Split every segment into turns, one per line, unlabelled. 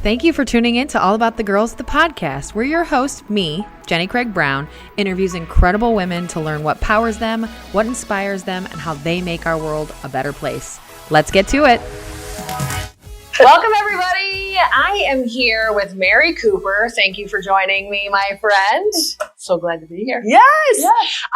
Thank you for tuning in to All About the Girls, the podcast, where your host, me, Jenny Craig Brown, interviews incredible women to learn what powers them, what inspires them, and how they make our world a better place. Let's get to it. Welcome, everybody. I am here with Mary Cooper. Thank you for joining me, my friend.
So glad to be here.
Yes.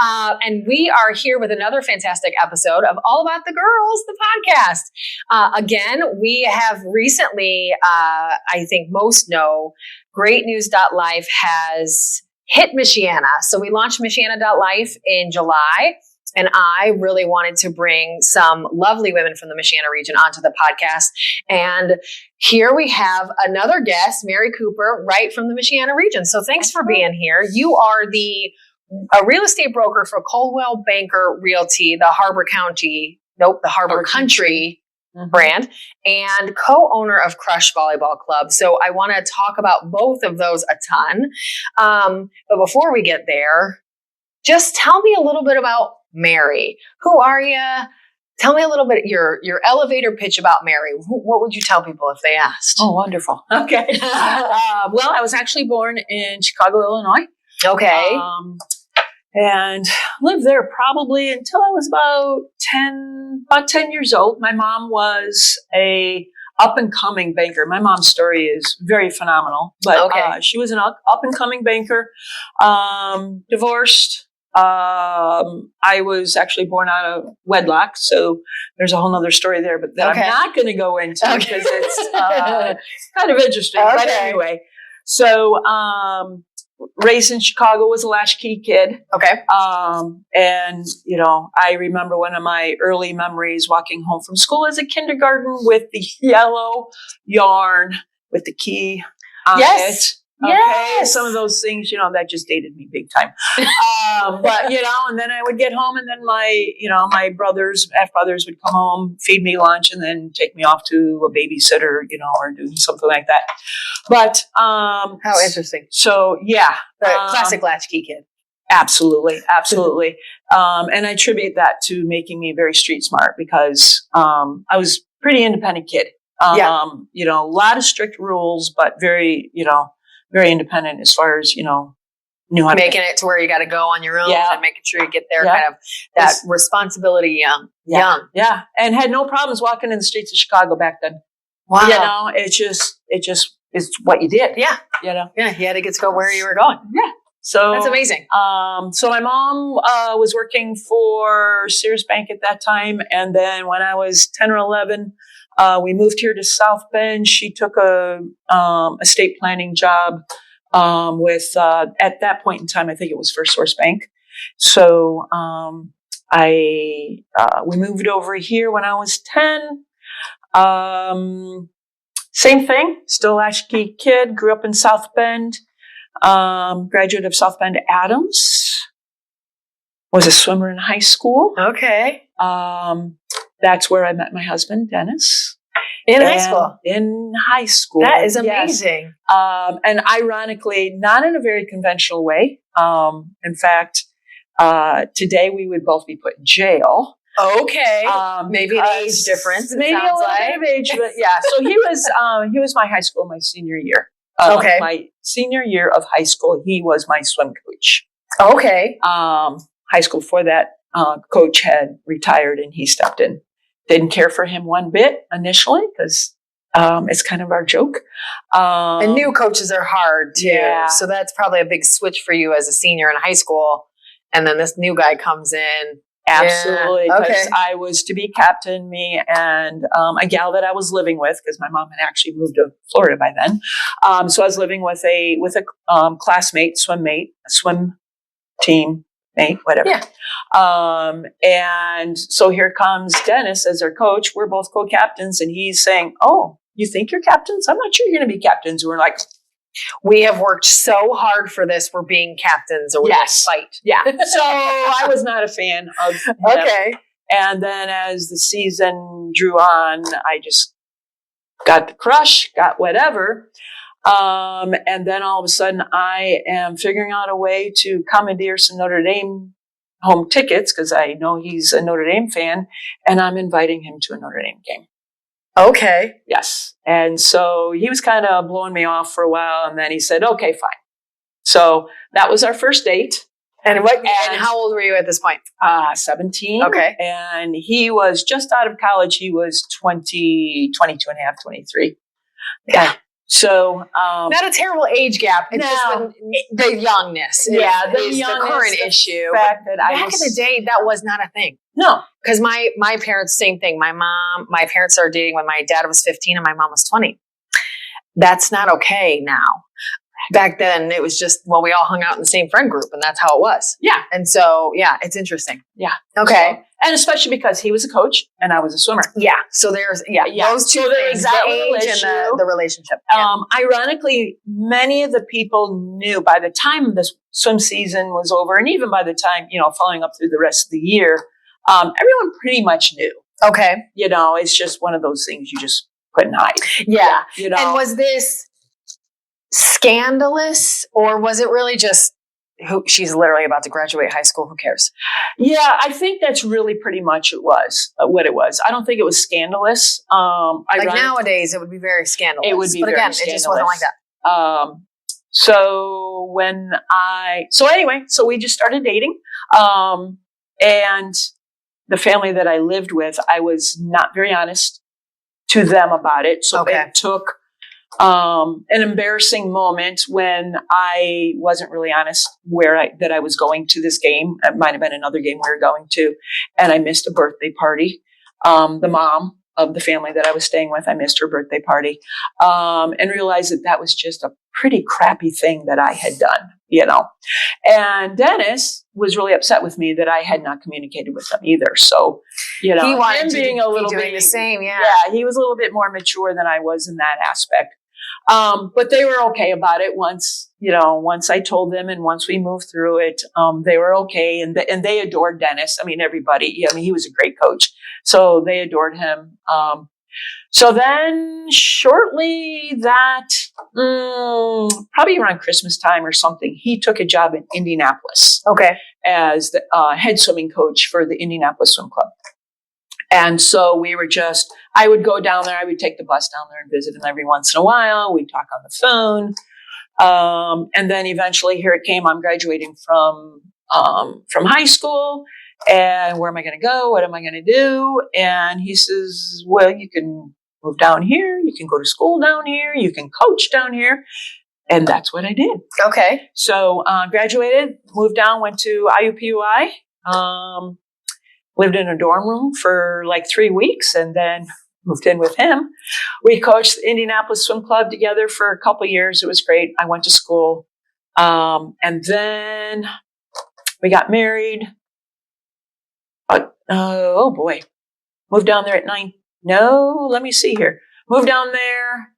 And we are here with another fantastic episode of All About the Girls, the podcast. Again, we have recently, I think most know, GreatNews.Life has hit Michiana. So we launched Michiana.Life in July. And I really wanted to bring some lovely women from the Michiana region onto the podcast. And here we have another guest, Mary Cooper, right from the Michiana region. So thanks for being here. You are a real estate broker for Coldwell Banker Realty, the Harbor Country brand, and co-owner of Krush Volleyball Club. So I want to talk about both of those a ton. But before we get there, just tell me a little bit about Mary. Who are you? Tell me a little bit, your elevator pitch about Mary. What would you tell people if they asked?
Oh, wonderful. Okay. Well, I was actually born in Chicago, Illinois.
Okay.
And lived there probably until I was about 10 years old. My mom was a up-and-coming banker. My mom's story is very phenomenal. But she was an up-and-coming banker, divorced. I was actually born out of wedlock, so there's a whole nother story there, but that I'm not going to go into because it's kind of interesting. Okay. But anyway, so raised in Chicago, was a latchkey kid.
Okay.
And I remember one of my early memories walking home from school as a kindergarten with the yellow yarn with the key on it. Okay,
yes.
Some of those things, that just dated me big time. But and then I would get home, and then my brothers, half-brothers would come home, feed me lunch, and then take me off to a babysitter, or do something like that. But
how interesting.
So yeah,
the classic latchkey kid.
Absolutely. And I attribute that to making me very street smart because I was a pretty independent kid. A lot of strict rules, but very very independent as far as, knew how
making it to where you got to go on your own and making sure you get there, kind of that responsibility young.
Yeah. And had no problems walking in the streets of Chicago back then.
Wow.
It just is what you did.
Yeah.
Yeah.
You had to get to go where you were going.
Yeah. So
that's amazing.
So my mom was working for Sears Bank at that time. And then when I was 10 or 11, we moved here to South Bend. She took a estate planning job with at that point in time, I think it was First Source Bank. So we moved over here when I was 10. Same thing, still latchkey kid. Grew up in South Bend. Graduate of South Bend Adams. Was a swimmer in high school.
Okay.
That's where I met my husband, Dennis.
In high school?
In high school.
That is amazing.
Yes. And ironically, not in a very conventional way. In fact, today we would both be put in jail.
Okay. Maybe an age difference.
Maybe a little bit of age, but yeah. So he was my high school, my senior year. My senior year of high school, he was my swim coach.
Okay.
High school before that, coach had retired and he stepped in. Didn't care for him one bit initially because it's kind of our joke.
And new coaches are hard too.
Yeah.
So that's probably a big switch for you as a senior in high school. And then this new guy comes in.
Absolutely.
Yeah.
Because I was to be captain, me and a gal that I was living with, because my mom had actually moved to Florida by then. So I was living with a classmate, swim team mate, whatever.
Yeah.
And so here comes Dennis as our coach. We're both co-captains, and he's saying, "Oh, you think you're captains? I'm not sure you're going to be captains." And we're like,
"We have worked so hard for this. We're being captains, or we're going to fight."
Yeah. So I was not a fan of him.
Okay.
And then as the season drew on, I just got the crush, got whatever. And then all of a sudden I am figuring out a way to commandeer some Notre Dame home tickets because I know he's a Notre Dame fan, and I'm inviting him to a Notre Dame game.
Okay.
Yes. And so he was kind of blowing me off for a while. And then he said, okay, fine. So that was our first date.
And how old were you at this point?
17.
Okay.
And he was just out of college. He was 22 and a half, 23.
Yeah.
So,
not a terrible age gap. It's just the youngness. Is the current issue.
Back in
the day, that was not a thing.
No.
Because my parents, same thing. My parents started dating when my dad was 15 and my mom was 20. That's not okay now. Back then, it was just, we all hung out in the same friend group, and that's how it was.
Yeah.
And so, it's interesting.
Yeah.
Okay.
So, and especially because he was a coach and I was a swimmer.
Yeah. So there's, those two things, the age and the relationship. Yeah.
Ironically, many of the people knew by the time the swim season was over, and even by the time, following up through the rest of the year, everyone pretty much knew.
Okay.
It's just one of those things you just couldn't hide.
Yeah. And was this scandalous, or was it really just she's literally about to graduate high school? Who cares?
Yeah, I think that's really pretty much what it was. I don't think it was scandalous.
Like nowadays, it would be very scandalous.
It would be,
but
very
again,
scandalous.
It just wasn't like that.
So we just started dating, and the family that I lived with, I was not very honest to them about it. So they took an embarrassing moment when I wasn't really honest that I was going to this game. It might have been another game we were going to, and I missed a birthday party. The mom of the family that I was staying with, I missed her birthday party, and realized that was just a pretty crappy thing that I had done, And Dennis was really upset with me that I had not communicated with him either. So,
he wanted
him being a little bit
the same. Yeah,
he was a little bit more mature than I was in that aspect. But they were okay about it once I told them, and once we moved through it, they were okay. And they adored Dennis. I mean, everybody, he was a great coach. So they adored him. So then shortly that, probably around Christmas time or something, he took a job in Indianapolis.
Okay.
As the head swimming coach for the Indianapolis Swim Club. And so I would go down there. I would take the bus down there and visit him every once in a while. We'd talk on the phone. And then eventually here it came. I'm graduating from high school. And where am I going to go? What am I going to do? And he says, well, you can move down here. You can go to school down here. You can coach down here. And that's what I did. Okay. So graduated, moved down, went to IUPUI. Lived in a dorm room for like 3 weeks and then moved in with him. We coached the Indianapolis Swim Club together for a couple of years. It was great. I went to school. And then we got married. Oh boy. Moved down there at 9. No, let me see here. Moved down there.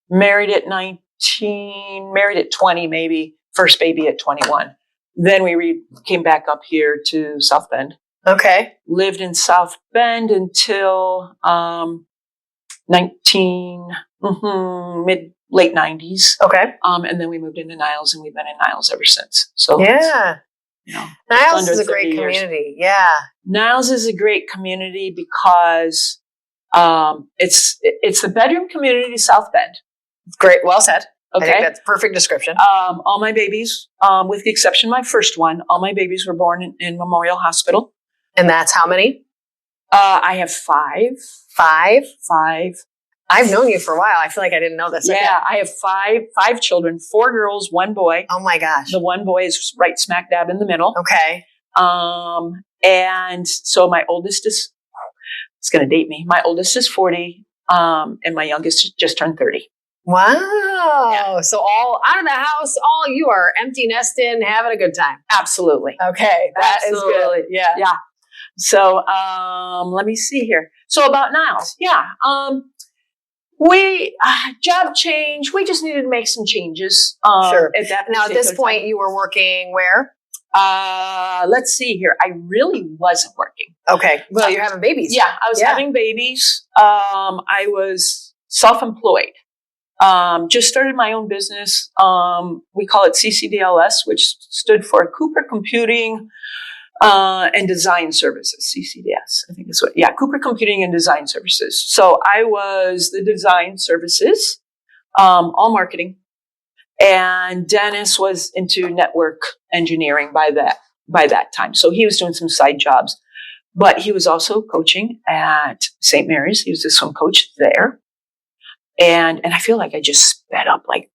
Married at 19. Married at 20 maybe. First baby at 21. Then we came back up here to South Bend. Okay. Lived in South Bend until late 90s. Okay. And then we moved into Niles, and we've been in Niles ever since. So
Niles is a great community. Yeah.
Niles is a great community because it's the bedroom community of South Bend.
Great. Well said.
Okay.
I think that's a perfect description.
All my babies, with the exception of my first one, all my babies were born in Memorial Hospital.
And that's how many?
I have 5.
5?
5.
I've known you for a while. I feel like I didn't know this.
Yeah, okay. I have 5 children, 4 girls, 1 boy.
Oh my gosh.
The 1 boy is right smack dab in the middle.
Okay.
And so my oldest it's going to date me. My oldest is 40, and my youngest just turned 30.
Wow. Yeah. So all out of the house, all you are empty nesting, having a good time.
Absolutely.
Okay. That Absolutely. Is good. Yeah.
Yeah. So, let me see here. So about Niles. Yeah. We, job change. We just needed to make some changes.
Sure. Now at this point, you were working where?
Let's see here. I really wasn't working.
Okay. Well, you're having babies.
Yeah. I was having babies. I was self-employed. Just started my own business. We call it CCDLS, which stood for Cooper Computing And design services, CCDS, I think is what, yeah, Cooper Computing and Design Services. So I was the design services, all marketing. And Dennis was into network engineering by that time. So he was doing some side jobs, but he was also coaching at St. Mary's. He was the swim coach there. And I feel like I just sped up like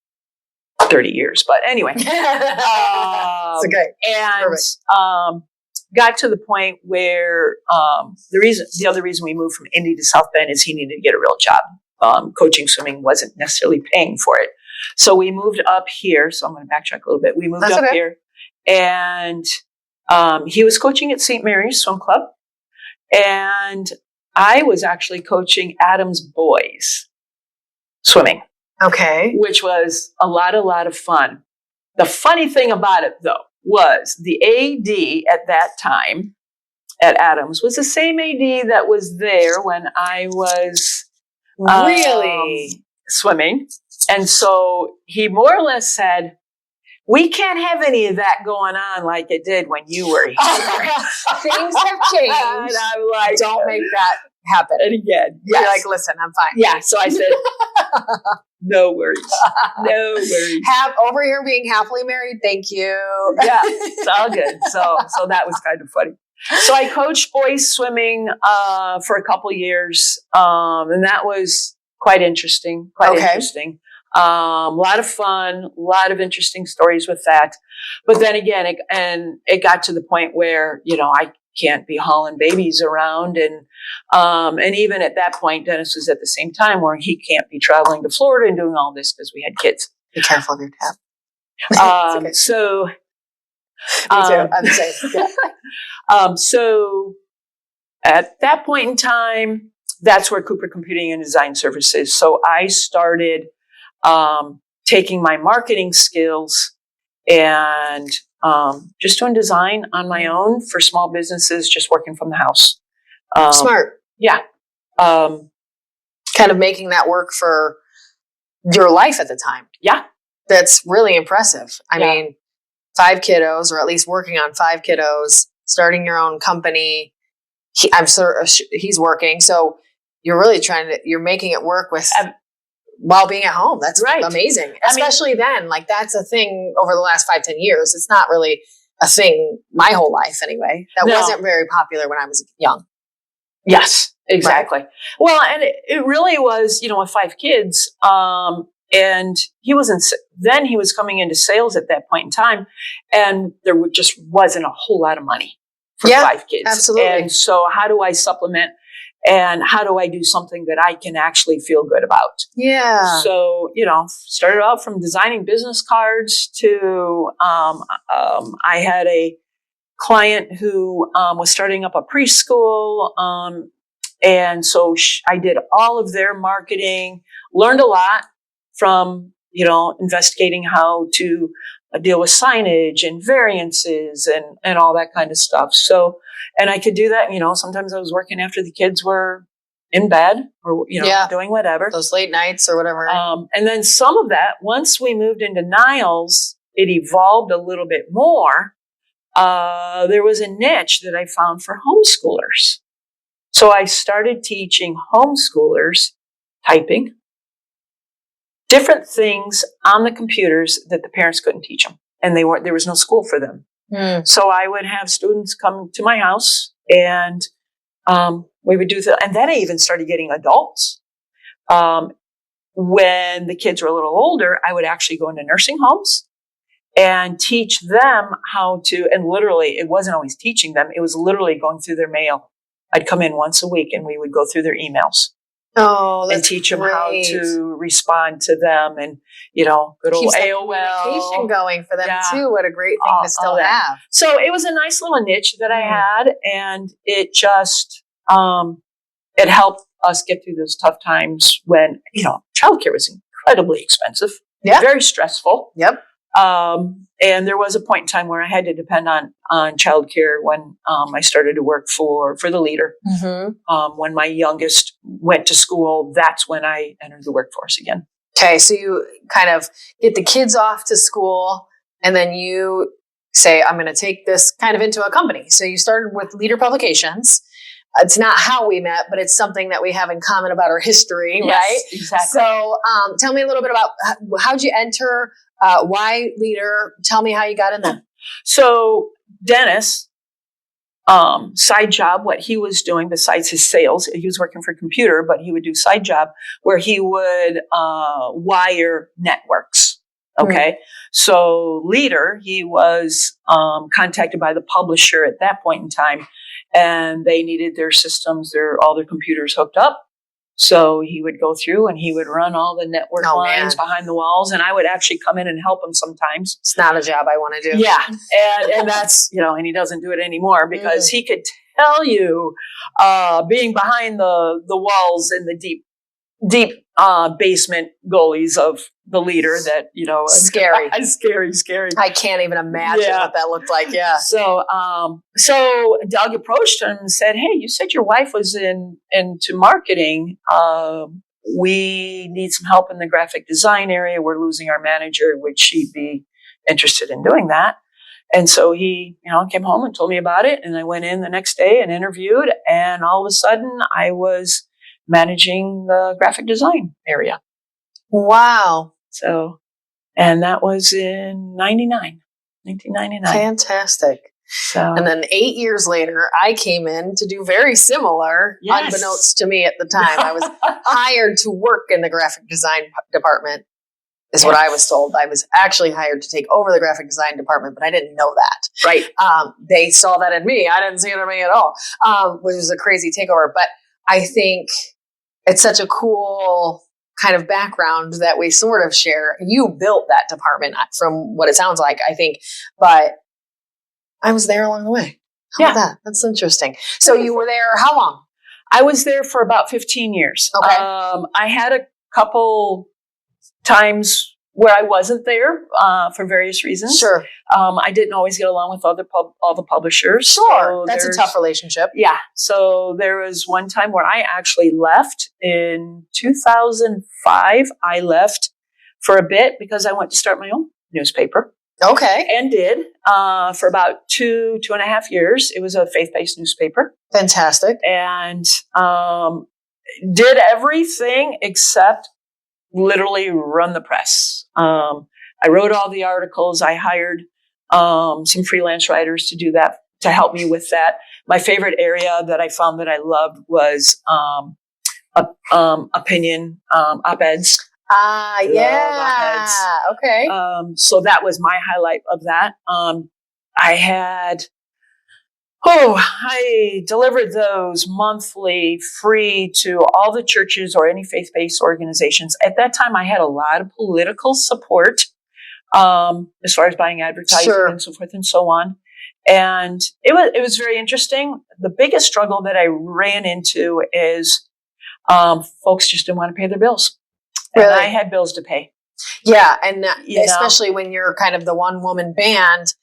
30 years, but anyway.
It's okay.
And, got to the point where the other reason we moved from Indy to South Bend is he needed to get a real job. Coaching swimming wasn't necessarily paying for it. So we moved up here. So I'm going to backtrack a little bit. We moved up here, and he was coaching at St. Mary's Swim Club. And I was actually coaching Adam's boys swimming.
Okay.
Which was a lot of fun. The funny thing about it, though, was the AD at that time at Adams was the same AD that was there when I was
really
swimming. And so he more or less said, we can't have any of that going on like it did when you were here.
Things have changed.
And I'm like,
don't make that happen.
And again,
yes. You're like, listen, I'm fine.
Yeah. So I said, no worries. No worries.
Over here being happily married. Thank you.
Yeah, it's all good. So that was kind of funny. So I coached boys swimming for a couple years, and that was quite interesting. Interesting. A lot of fun, a lot of interesting stories with that. But then again, it got to the point where, I can't be hauling babies around. And even at that point, Dennis was at the same time where he can't be traveling to Florida and doing all this because we had kids.
Be careful of your tap.
Okay. So,
me too. I'm the same. Yeah.
So at that point in time, that's where Cooper Computing and Design Services. So I started taking my marketing skills and just doing design on my own for small businesses, just working from the house.
Smart.
Yeah.
Kind of making that work for your life at the time.
Yeah.
That's really impressive. I mean, 5 kiddos, or at least working on 5 kiddos, starting your own company. I'm sure he's working. So you're really you're making it work with while being at home. That's right. Amazing. Especially then, like that's a thing over the last 5-10 years. It's not really a thing my whole life anyway. That wasn't very popular when I was young.
Yes, exactly. Right. Well, and it really was, with 5 kids. And he was coming into sales at that point in time, and there just wasn't a whole lot of money for 5 kids.
Absolutely.
And so how do I supplement, and how do I do something that I can actually feel good about? Yeah. So, started out from designing business cards to, I had a client who was starting up a preschool. And so I did all of their marketing, learned a lot from, investigating how to deal with signage and variances and all that kind of stuff. So, and I could do that, sometimes I was working after the kids were in bed or, doing whatever.
Those late nights or whatever.
And then some of that, once we moved into Niles, it evolved a little bit more. There was a niche that I found for homeschoolers. So I started teaching homeschoolers typing, different things on the computers that the parents couldn't teach them. And there was no school for them. So I would have students come to my house and we would do and then I even started getting adults. When the kids were a little older, I would actually go into nursing homes and teach them how to, and literally it wasn't always teaching them, it was literally going through their mail. I'd come in once a week and we would go through their emails.
Oh, that's
and teach them
great.
how to respond to them, and good old AOL
communication going for them too. What a great thing to still have.
So it was a nice little niche that I had, and it just it helped us get through those tough times when childcare was incredibly expensive, very stressful.
Yep.
And there was a point in time where I had to depend on childcare when I started to work for the leader. Mm-hmm. When my youngest went to school, that's when I entered the workforce again.
Okay, so you kind of get the kids off to school, and then you say, I'm going to take this kind of into a company. So you started with Leader Publications. It's not how we met, but it's something that we have in common about our history,
Yes,
right?
exactly.
So tell me a little bit about how'd you enter, why Leader? Tell me how you got in there.
So Dennis, side job, what he was doing besides his sales, he was working for a computer, but he would do side job where he would wire networks. Okay. So Leader, he was contacted by the publisher at that point in time, and they needed their systems, all their computers hooked up. So he would go through and he would run all the network lines behind the walls, and I would actually come in and help him sometimes.
It's not a job I want to do.
Yeah. And that's, and he doesn't do it anymore because he could tell you, being behind the walls in the deep basement gullies of the Leader that,
scary.
Scary.
I can't even imagine what that looked like. Yeah.
So Doug approached him and said, "Hey, you said your wife was into marketing. We need some help in the graphic design area. We're losing our manager. Would she be interested in doing that?" And so he, came home and told me about it. And I went in the next day and interviewed. And all of a sudden I was managing the graphic design area.
Wow.
So, and that was in 1999.
Fantastic.
So,
and then 8 years later, I came in to do very similar, unbeknownst to me at the time. I was hired to work in the graphic design department, is what I was told. I was actually hired to take over the graphic design department, but I didn't know that.
Right.
They saw that in me. I didn't see it in me at all, which was a crazy takeover. But I think it's such a cool kind of background that we sort of share. You built that department from what it sounds like, I think, but I was there along the way. How about that? That's interesting. So you were there how long?
I was there for about 15 years.
Okay.
I had a couple times where I wasn't there for various reasons.
Sure.
I didn't always get along with all the publishers.
Sure. So that's a tough relationship.
Yeah. So there was one time where I actually left in 2005. I left for a bit because I went to start my own newspaper.
Okay.
And did for about 2.5 years. It was a faith-based newspaper.
Fantastic.
And did everything except literally run the press. I wrote all the articles. I hired some freelance writers to do that, to help me with that. My favorite area that I found that I loved was opinion op-eds.
Yeah. Okay.
So that was my highlight of that. I delivered those monthly free to all the churches or any faith-based organizations. At that time, I had a lot of political support as far as buying advertising and so forth and so on. And it was very interesting. The biggest struggle that I ran into is folks just didn't want to pay their bills. Really? And I had bills to pay.
Yeah, and especially when you're kind of the one-woman band,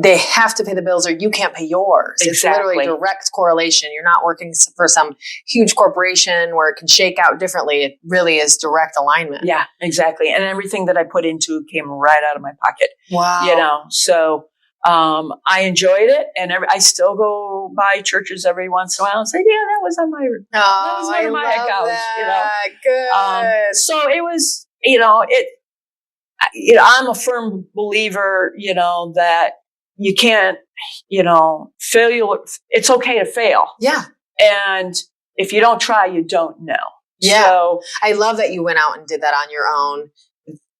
they have to pay the bills or you can't pay yours.
Exactly.
It's literally direct correlation. You're not working for some huge corporation where it can shake out differently. It really is direct alignment.
Yeah, exactly. And everything that I put into came right out of my pocket.
Wow.
So I enjoyed it. And I still go by churches every once in a while and say, yeah, that was on my, that was on my account.
Good.
So it was, I'm a firm believer, that you can't, fail. It's okay to fail.
Yeah.
And if you don't try, you don't know.
Yeah.
So,
I love that you went out and did that on your own,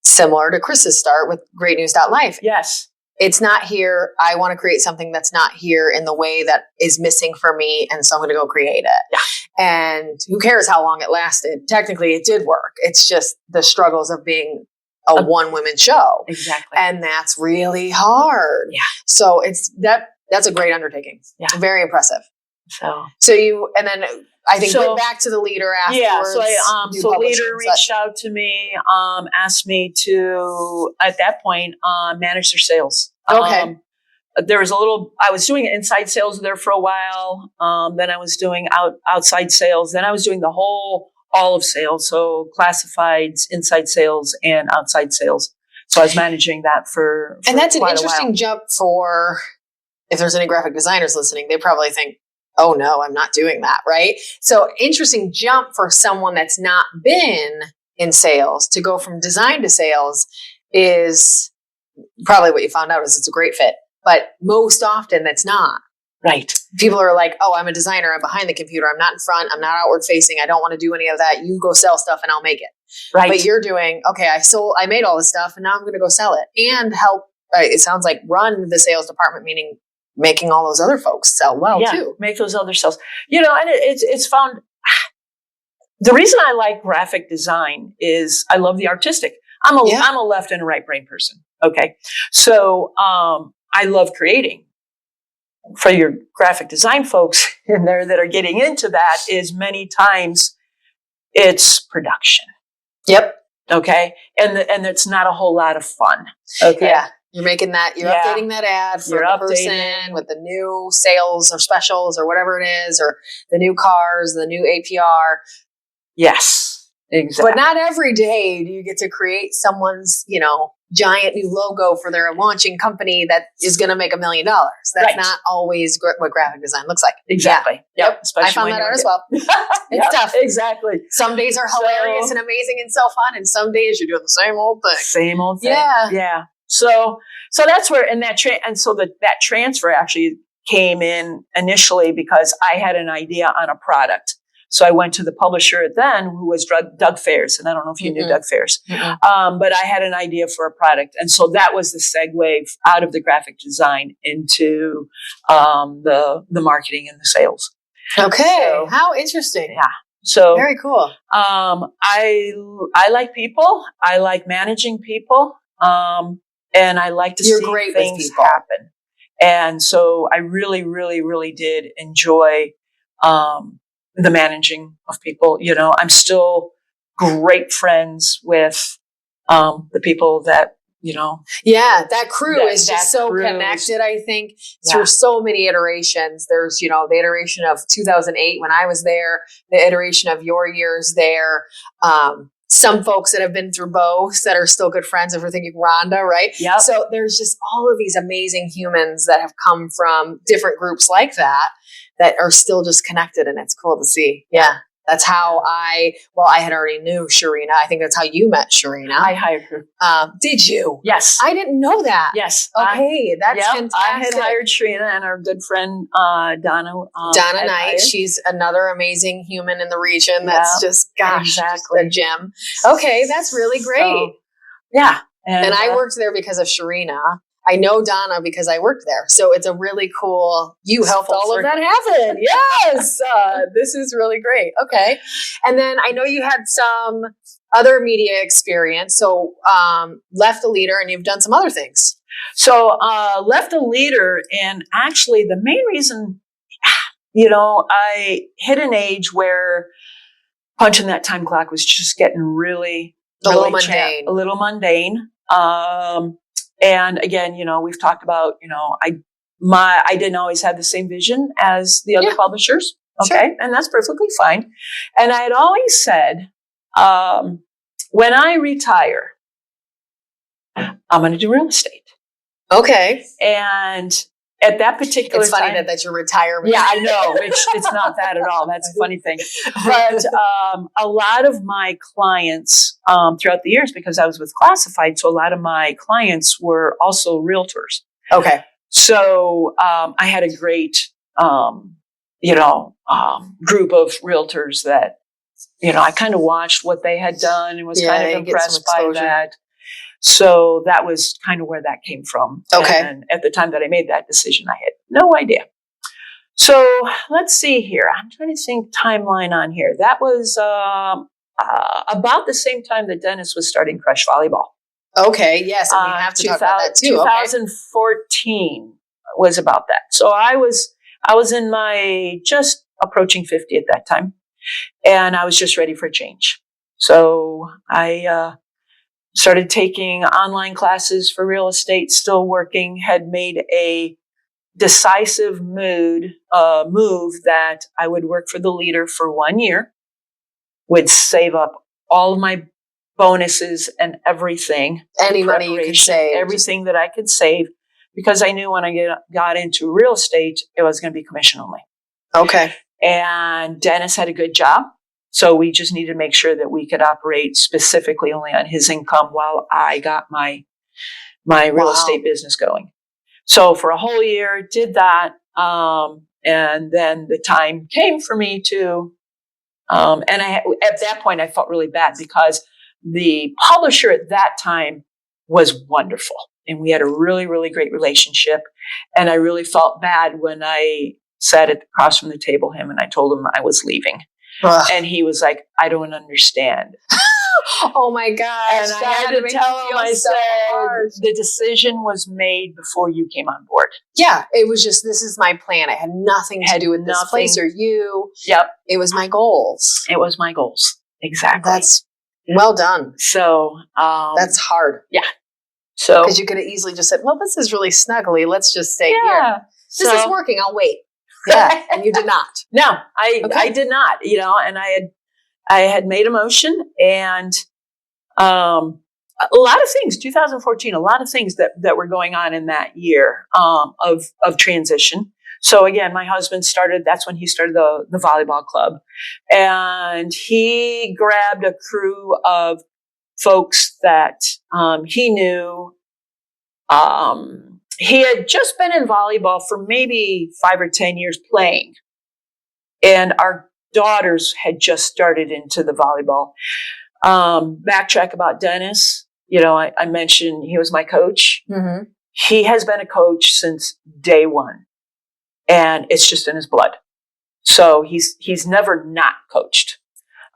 similar to Chris's start with GreatNews.Life.
Yes.
It's not here. I want to create something that's not here in the way that is missing for me. And so I'm going to go create it.
Yeah.
And who cares how long it lasted? Technically, it did work. It's just the struggles of being a one-woman show.
Exactly.
And that's really hard.
Yeah.
So that's a great undertaking.
Yeah.
Very impressive.
So
you, and then I think went back to the Leader afterwards.
Yeah. So Leader reached out to me, asked me to, at that point, manage their sales.
Okay.
There was I was doing inside sales there for a while. Then I was doing outside sales. Then I was doing all of sales. So classifieds, inside sales, and outside sales. So I was managing that for
and that's an
quite a
interesting
while.
jump for, if there's any graphic designers listening, they probably think, oh no, I'm not doing that, right? So interesting jump for someone that's not been in sales to go from design to sales is probably what you found out is it's a great fit. But most often that's not.
Right.
People are like, oh, I'm a designer. I'm behind the computer. I'm not in front. I'm not outward facing. I don't want to do any of that. You go sell stuff and I'll make it.
Right.
But you're doing, okay, I made all this stuff and now I'm going to go sell it and help. It sounds like run the sales department, meaning making all those other folks sell well too.
Make those other sales. And it's found, the reason I like graphic design is I love the artistic. I'm a left and a right brain person. Okay. So, I love creating. For your graphic design folks in there that are getting into that is many times it's production.
Yep.
Okay. And it's not a whole lot of fun. Okay.
Yeah. You're making that, you're updating that ad for the person with the new sales or specials or whatever it is, or the new cars, the new APR.
Yes, exactly.
But not every day do you get to create someone's, giant new logo for their launching company that is going to make $1 million. That's not always what graphic design looks like.
Exactly.
Yeah. Yep.
Especially
I found that out as well. It's tough.
Exactly.
Some days are hilarious and amazing and so fun, and some days you're doing the same old thing.
Same old thing.
Yeah.
Yeah. So that's where, and that transfer actually came in initially because I had an idea on a product. So I went to the publisher then, who was Doug Fairs, and I don't know if you knew Doug Fairs, but I had an idea for a product, and so that was the segue out of the graphic design into the marketing and the sales.
Okay, so, how interesting!
Yeah, so
very cool.
I like people. I like managing people, and I like to see things happen. And so I really, really, really did enjoy. The managing of people. I'm still great friends with the people that,
Yeah, that crew is just so connected, I think, through so many iterations. There's, the iteration of 2008 when I was there, the iteration of your years there. Some folks that have been through both that are still good friends, if we're thinking Rhonda, right?
Yep.
So there's just all of these amazing humans that have come from different groups like that are still just connected, and it's cool to see. Yeah. That's how I had already knew Sharina. I think that's how you met Sharina.
I hired her.
Did you?
Yes.
I didn't know that.
Yes.
Okay. That's fantastic.
I had hired Sharina and our good friend, Donna.
Donna Knight. She's another amazing human in the region. That's just a gem. Okay. That's really great.
So, yeah.
And I worked there because of Sharina. I know Donna because I worked there. So it's a really cool, you helped all of that happen. Yes. This is really great. Okay. And then I know you had some other media experience. So left a leader and you've done some other things.
So left a leader, and actually the main reason, I hit an age where punching that time clock was just getting really
a little mundane.
A little mundane. And again, we've talked about, I didn't always have the same vision as the other publishers. Okay. Sure. And that's perfectly fine. And I had always said, when I retire, I'm going to do real estate. Okay. And at that particular
it's funny
time,
that's your retirement.
Yeah, I know. It's not that at all. That's a funny thing. But a lot of my clients throughout the years, because I was with Classified, so a lot of my clients were also realtors.
Okay.
So I had a great, group of realtors that, I kind of watched what they had done and was kind of impressed by that. So that was kind of where that came from.
Okay.
And at the time that I made that decision, I had no idea. So let's see here. I'm trying to think timeline on here. That was about the same time that Dennis was starting Krush Volleyball.
Okay. Yes. And we have to talk about that too.
2014 was about that. So I was in my just approaching 50 at that time, and I was just ready for a change. So I started taking online classes for real estate, still working, had made a decisive move that I would work for the leader for 1 year, would save up all of my bonuses and everything.
Any money you could save.
Everything that I could save, because I knew when I got into real estate, it was going to be commission only.
Okay.
And Dennis had a good job. So we just needed to make sure that we could operate specifically only on his income while I got my real estate business going. So for a whole year, did that. And then the time came for me to, and at that point, I felt really bad because the publisher at that time was wonderful. And we had a really, really great relationship. And I really felt bad when I sat across from the table him and I told him I was leaving. And he was like, I don't understand.
Oh my gosh.
And I had to tell him, I said, the decision was made before you came on board.
Yeah. It was just, this is my plan. It had nothing to do with this place or you.
Yep.
It was my goals.
It was my goals. Exactly.
That's well done.
So,
that's hard.
Yeah. So,
because you could have easily just said, well, this is really snuggly. Let's just stay here. This is working. I'll wait. Yeah. And you did not.
No, I did not, and I had made a motion, and a lot of things, 2014, a lot of things that were going on in that year of transition. So again, my husband that's when he started the volleyball club, and he grabbed a crew of folks that he knew. He had just been in volleyball for maybe 5 or 10 years playing, and our daughters had just started into the volleyball. Backtrack about Dennis. I mentioned he was my coach. Mm-hmm. He has been a coach since day one, and it's just in his blood. So he's never not coached.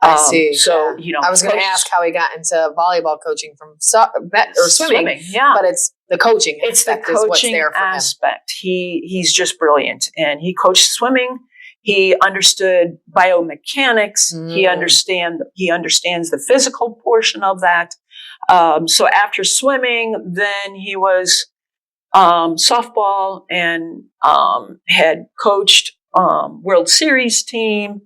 I see.
So,
I was going to ask how he got into volleyball coaching from swimming.
Yeah.
But it's the coaching aspect.
It's the coaching aspect. He's just brilliant. And he coached swimming. He understood biomechanics. He understands the physical portion of that. So after swimming, then he was softball and had coached World Series team.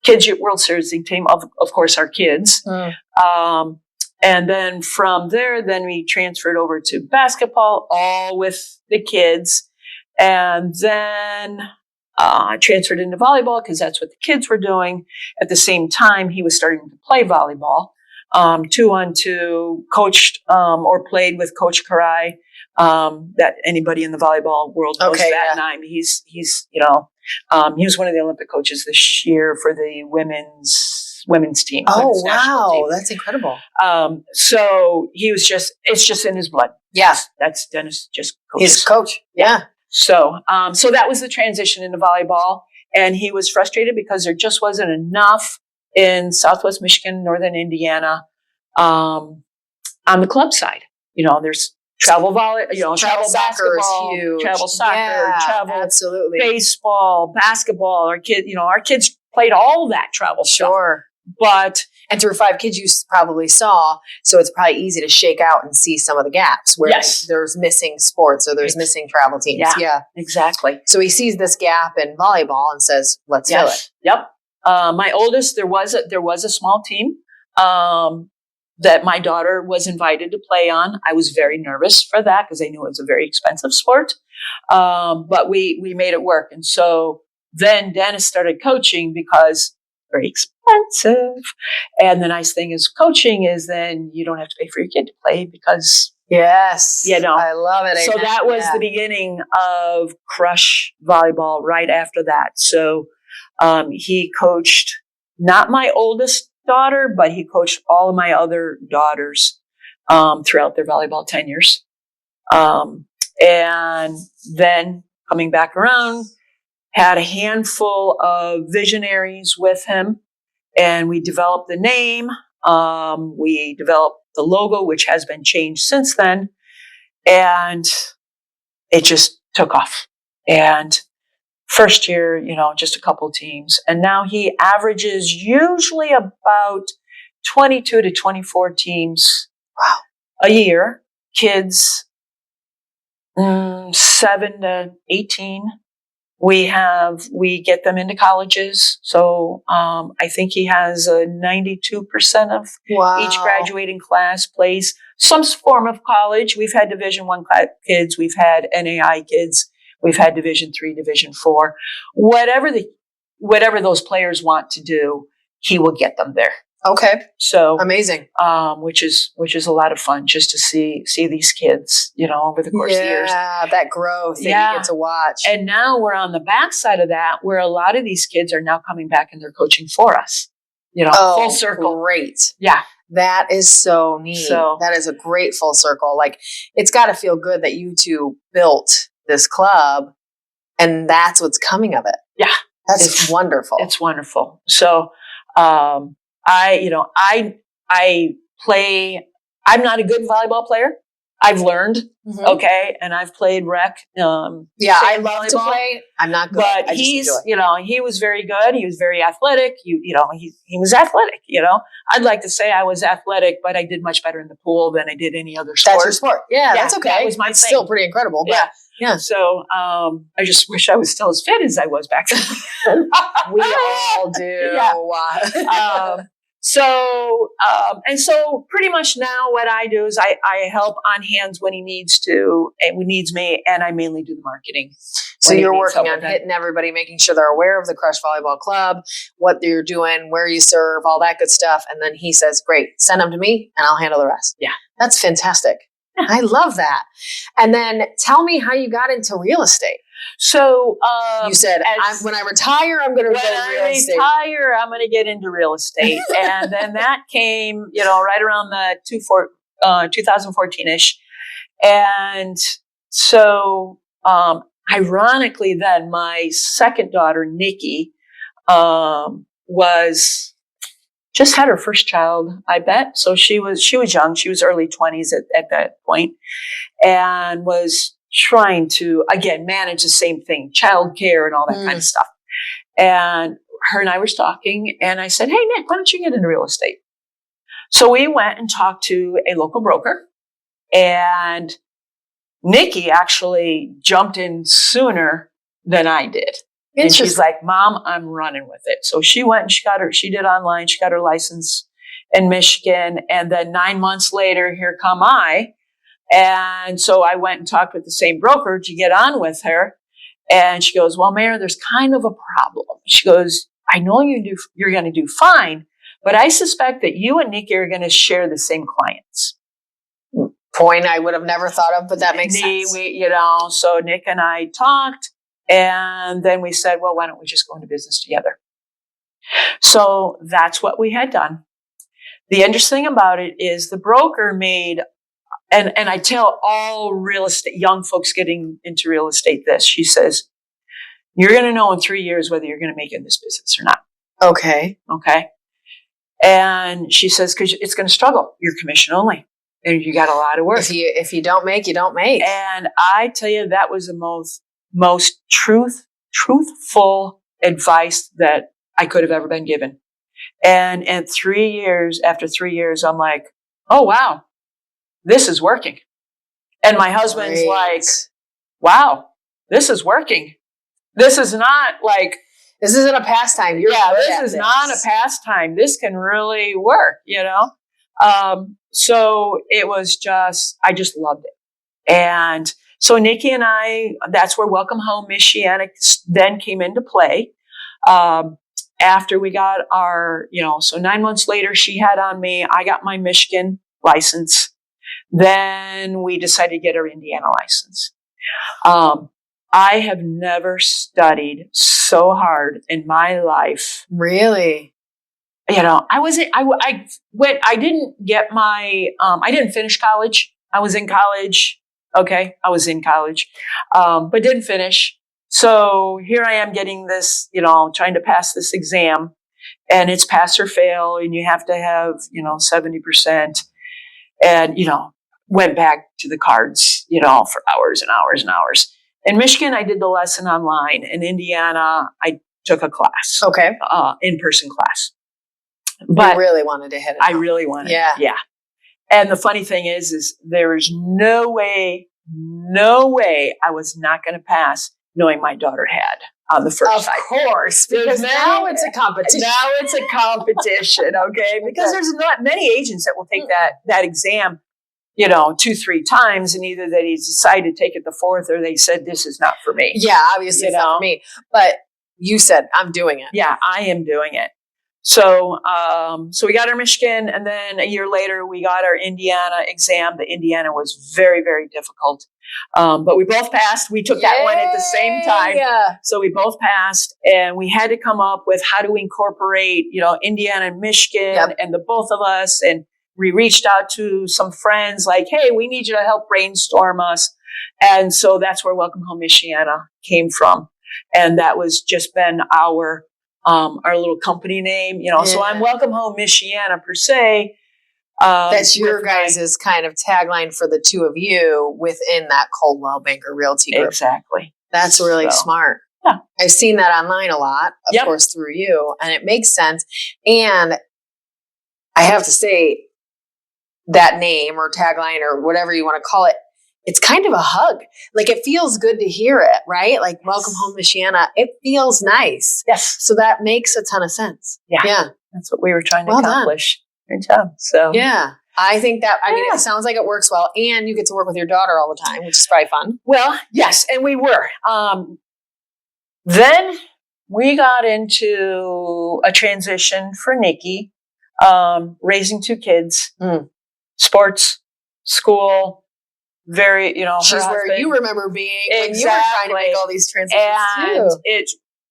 Kids World Series team, of course, our kids. And then from there, then we transferred over to basketball, all with the kids. And then I transferred into volleyball because that's what the kids were doing. At the same time, he was starting to play volleyball. 2-on-2, coached or played with Coach Karai. That anybody in the volleyball world knows that name. He's he was one of the Olympic coaches this year for the women's team.
Oh, wow. Team. That's incredible.
So it's just in his blood.
Yeah.
That's Dennis just coaches.
He's coach. Yeah.
So that was the transition into volleyball. And he was frustrated because there just wasn't enough in Southwest Michigan, Northern Indiana, on the club side. There's travel travel basketball,
is huge.
Travel soccer, travel
absolutely.
Baseball, basketball. Our kids played all that travel stuff. But
and through 5 kids you probably saw, so it's probably easy to shake out and see some of the gaps where there's missing sports or there's missing travel teams. Yeah,
exactly.
So he sees this gap in volleyball and says, "Let's fill it."
Yep. My oldest, there was a small team that my daughter was invited to play on. I was very nervous for that because I knew it was a very expensive sport. But we made it work. And so then Dennis started coaching because very expensive. And the nice thing is coaching is then you don't have to pay for your kid to play because
I love it.
So that was the beginning of Krush Volleyball right after that. So he coached not my oldest daughter, but he coached all of my other daughters throughout their volleyball tenures. And then coming back around, had a handful of visionaries with him, and we developed the name. We developed the logo, which has been changed since then, and it just took off. And first year, just a couple teams. And now he averages usually about 22 to 24 teams a year. Kids 7 to 18. We get them into colleges. So I think he has a 92% of each graduating class plays some form of college. We've had Division I kids. We've had NAI kids. We've had Division III, Division IV. Whatever those players want to do, he will get them there.
Okay.
So
amazing.
Which is a lot of fun just to see these kids, over the course of the years.
Yeah, that growth that you get to watch.
And now we're on the backside of that, where a lot of these kids are now coming back and they're coaching for us. Full circle.
Great.
Yeah.
That is so neat. That is a great full circle. Like, it's got to feel good that you two built this club, and that's what's coming of it.
Yeah.
That's wonderful.
It's wonderful. So, I play. I'm not a good volleyball player. I've learned, okay, and I've played rec.
I love to play. I'm not good,
but he was very good. He was very athletic. He was athletic. I'd like to say I was athletic, but I did much better in the pool than I did any other sport.
That's your sport. Yeah, that's okay.
That was my
thing.
Still
pretty incredible. But yeah.
So I just wish I was still as fit as I was back then.
We all do.
Yeah. So pretty much now what I do is I help on hands when he needs to, and when he needs me, and I mainly do the marketing.
So you're working on hitting everybody, making sure they're aware of the Krush Volleyball Club, what you're doing, where you serve, all that good stuff. And then he says, great, send them to me and I'll handle the rest.
Yeah.
That's fantastic. Yeah. I love that. And then tell me how you got into real estate.
So
you said, when I retire, I'm going to go real estate.
When I retire, I'm going to get into real estate. And then that came, right around the 2014-ish. And so, ironically then, my second daughter, Nikki, just had her first child, I bet. So she was young. She was early 20s at that point, and was trying to, again, manage the same thing, childcare and all that kind of stuff. And her and I were talking, and I said, hey, Nick, why don't you get into real estate? So we went and talked to a local broker, and Nikki actually jumped in sooner than I did. And she's like, Mom, I'm running with it. So she went and she did online. She got her license in Michigan. And then 9 months later, here come I. And so I went and talked with the same broker to get on with her. And she goes, well, Mayor, there's kind of a problem. She goes, I know you're going to do fine, but I suspect that you and Nikki are going to share the same clients.
Point I would have never thought of, but that makes sense.
So Nick and I talked, and then we said, well, why don't we just go into business together? So that's what we had done. The interesting thing about it is the broker made, and I tell all real estate, young folks getting into real estate this, she says, you're going to know in 3 years whether you're going to make it in this business or not.
Okay.
And she says, because it's going to struggle. You're commission only. And you got a lot of work.
If you don't make, you don't make.
And I tell you, that was the most truthful advice that I could have ever been given. And after 3 years, I'm like, oh, wow, this is working. And my husband's like, wow, this is working. This is not like,
this isn't a pastime.
This is not a pastime. This can really work, So it was I just loved it. And so Nikki and I, that's where Welcome Home Michiana then came into play. After we got our, so 9 months later, she had on me, I got my Michigan license. Then we decided to get our Indiana license. I have never studied so hard in my life.
Really?
I didn't get my, I didn't finish college. I was in college. Okay. I was in college, but didn't finish. So here I am getting this, trying to pass this exam, and it's pass or fail, and you have to have, 70%, and, went back to the cards, for hours and hours and hours. In Michigan, I did the lesson online. In Indiana, I took a class.
Okay.
In-person class. But
you really wanted to hit it.
I really wanted. Yeah. And the funny thing is there is no way I was not going to pass knowing my daughter had on the first side.
Of course, because now it's a competition.
Now it's a competition, okay? Because there's not many agents that will take that exam, 2-3 times, and either they decide to take it the fourth or they said, this is not for me.
Yeah, obviously it's not for me. But you said, I'm doing it.
Yeah, I am doing it. So we got our Michigan, and then a year later we got our Indiana exam. The Indiana was very, very difficult. But we both passed. We took that one at the same time.
Yeah.
So we both passed, and we had to come up with how do we incorporate, Indiana and Michigan and the both of us. And we reached out to some friends like, hey, we need you to help brainstorm us. And so that's where Welcome Home Michiana came from. And that was just been our little company name, So I'm Welcome Home Michiana per se.
That's your guys' kind of tagline for the two of you within that Coldwell Banker Realty Group.
Exactly.
That's really smart.
Yeah.
I've seen that online a lot, of course, through you, and it makes sense. And I have to say that name or tagline or whatever you want to call it, it's kind of a hug. Like, it feels good to hear it, right? Like, Welcome Home Michiana. It feels nice.
Yes.
So that makes a ton of sense.
Yeah. That's what we were trying to accomplish. Good job. So
yeah, I think that, it sounds like it works well, and you get to work with your daughter all the time, which is probably fun.
Well, yes. And we were, then we got into a transition for Nikki, raising 2 kids, sports, school, very,
she's where you remember being when you were trying to make all these transitions too.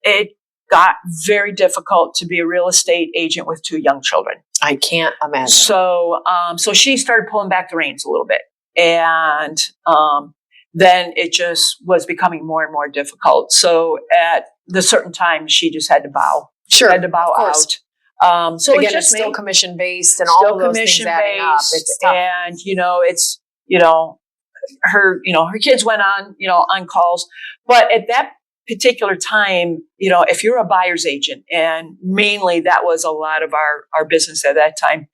It got very difficult to be a real estate agent with 2 young children.
I can't imagine.
So, so she started pulling back the reins a little bit, and then it just was becoming more and more difficult. So at the certain time, she just had to bow.
Sure,
had to bow out. So
again, it's still commission based, and all of those things adding up. It's tough.
And it's her kids went on calls, but at that particular time, if you're a buyer's agent, and mainly that was a lot of our business at that time,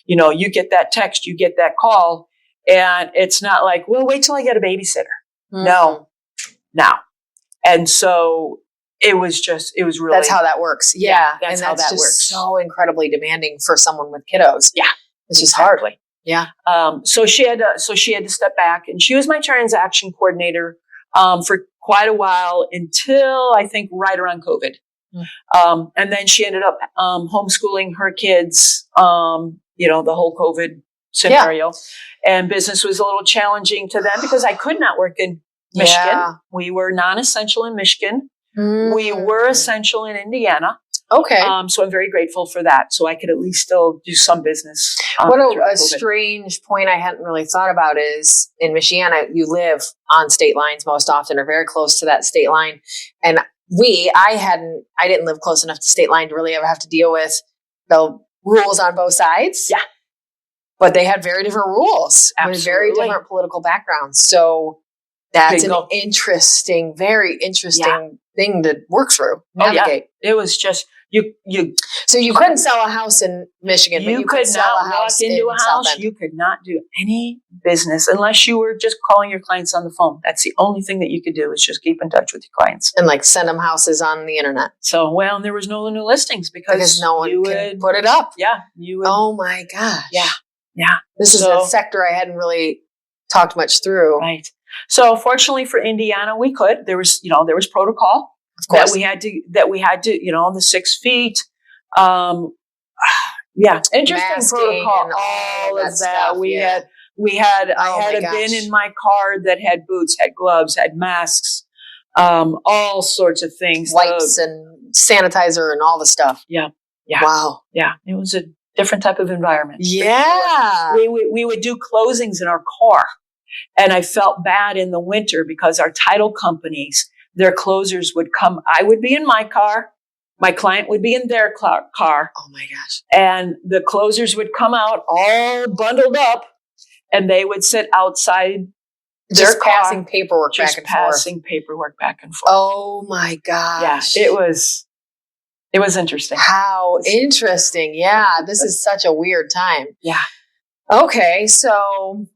you get that text, you get that call, and it's not like, well, wait till I get a babysitter. Mm-hmm. No. And so it was really.
That's how that works. Yeah.
That's how that works.
So incredibly demanding for someone with kiddos.
Yeah.
It's just hard.
Yeah. So she had to step back, and she was my transaction coordinator for quite a while until I think right around COVID. And then she ended up homeschooling her kids, the whole COVID scenario. And business was a little challenging to them because I could not work in Michigan. Yeah. We were non-essential in Michigan. We were essential in Indiana.
Okay.
So I'm very grateful for that. So I could at least still do some business.
What a strange point I hadn't really thought about is in Michiana, you live on state lines most often, or very close to that state line. And I didn't live close enough to state line to really ever have to deal with the rules on both sides.
Yeah.
But they had very different rules.
Absolutely.
With very different political backgrounds. So that's an interesting, very interesting thing to work through, navigate.
It was just you.
So you couldn't sell a house in Michigan, but you could sell a house
into a house. You could not do any business unless you were just calling your clients on the phone. That's the only thing that you could do is just keep in touch with your clients
and send them houses on the internet.
So there was no new listings because
no one could put it up.
Yeah, you would.
Oh my gosh.
Yeah.
This is a sector I hadn't really talked much through.
Right. So fortunately for Indiana, we could. There was protocol, of course, that we had to, the 6 feet. Interesting
masking
protocol, all of that.
Stuff,
I had a bin in my car that had boots, had gloves, had masks, all sorts of things.
Wipes and sanitizer and all the stuff.
Yeah.
Wow.
Yeah. It was a different type of environment.
Yeah.
We would do closings in our car. And I felt bad in the winter because our title companies, their closers would come. I would be in my car. My client would be in their car.
Oh my gosh.
And the closers would come out all bundled up and they would sit outside their car.
Passing paperwork back and forth.
Passing paperwork back and forth.
Oh my gosh.
Yeah, it was interesting.
How interesting. Yeah. This is such a weird time.
Yeah.
Okay. So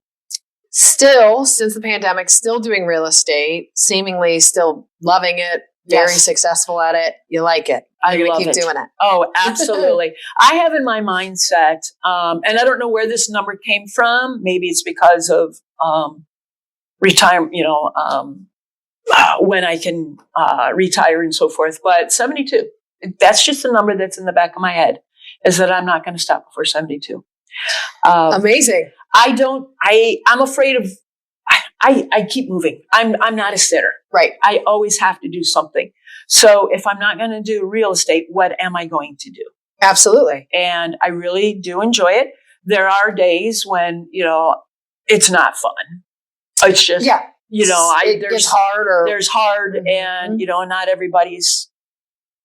Still, since the pandemic, still doing real estate, seemingly still loving it, very successful at it. You like it. You're going to keep doing it.
Oh, absolutely. I have in my mindset, and I don't know where this number came from. Maybe it's because of retirement, when I can retire and so forth. But 72, that's just the number that's in the back of my head, is that I'm not going to stop before 72.
Amazing.
I'm afraid of, I keep moving. I'm not a sitter.
Right.
I always have to do something. So if I'm not going to do real estate, what am I going to do?
Absolutely.
And I really do enjoy it. There are days when, it's not fun. It's just,
there's hard
there's hard and, not everybody's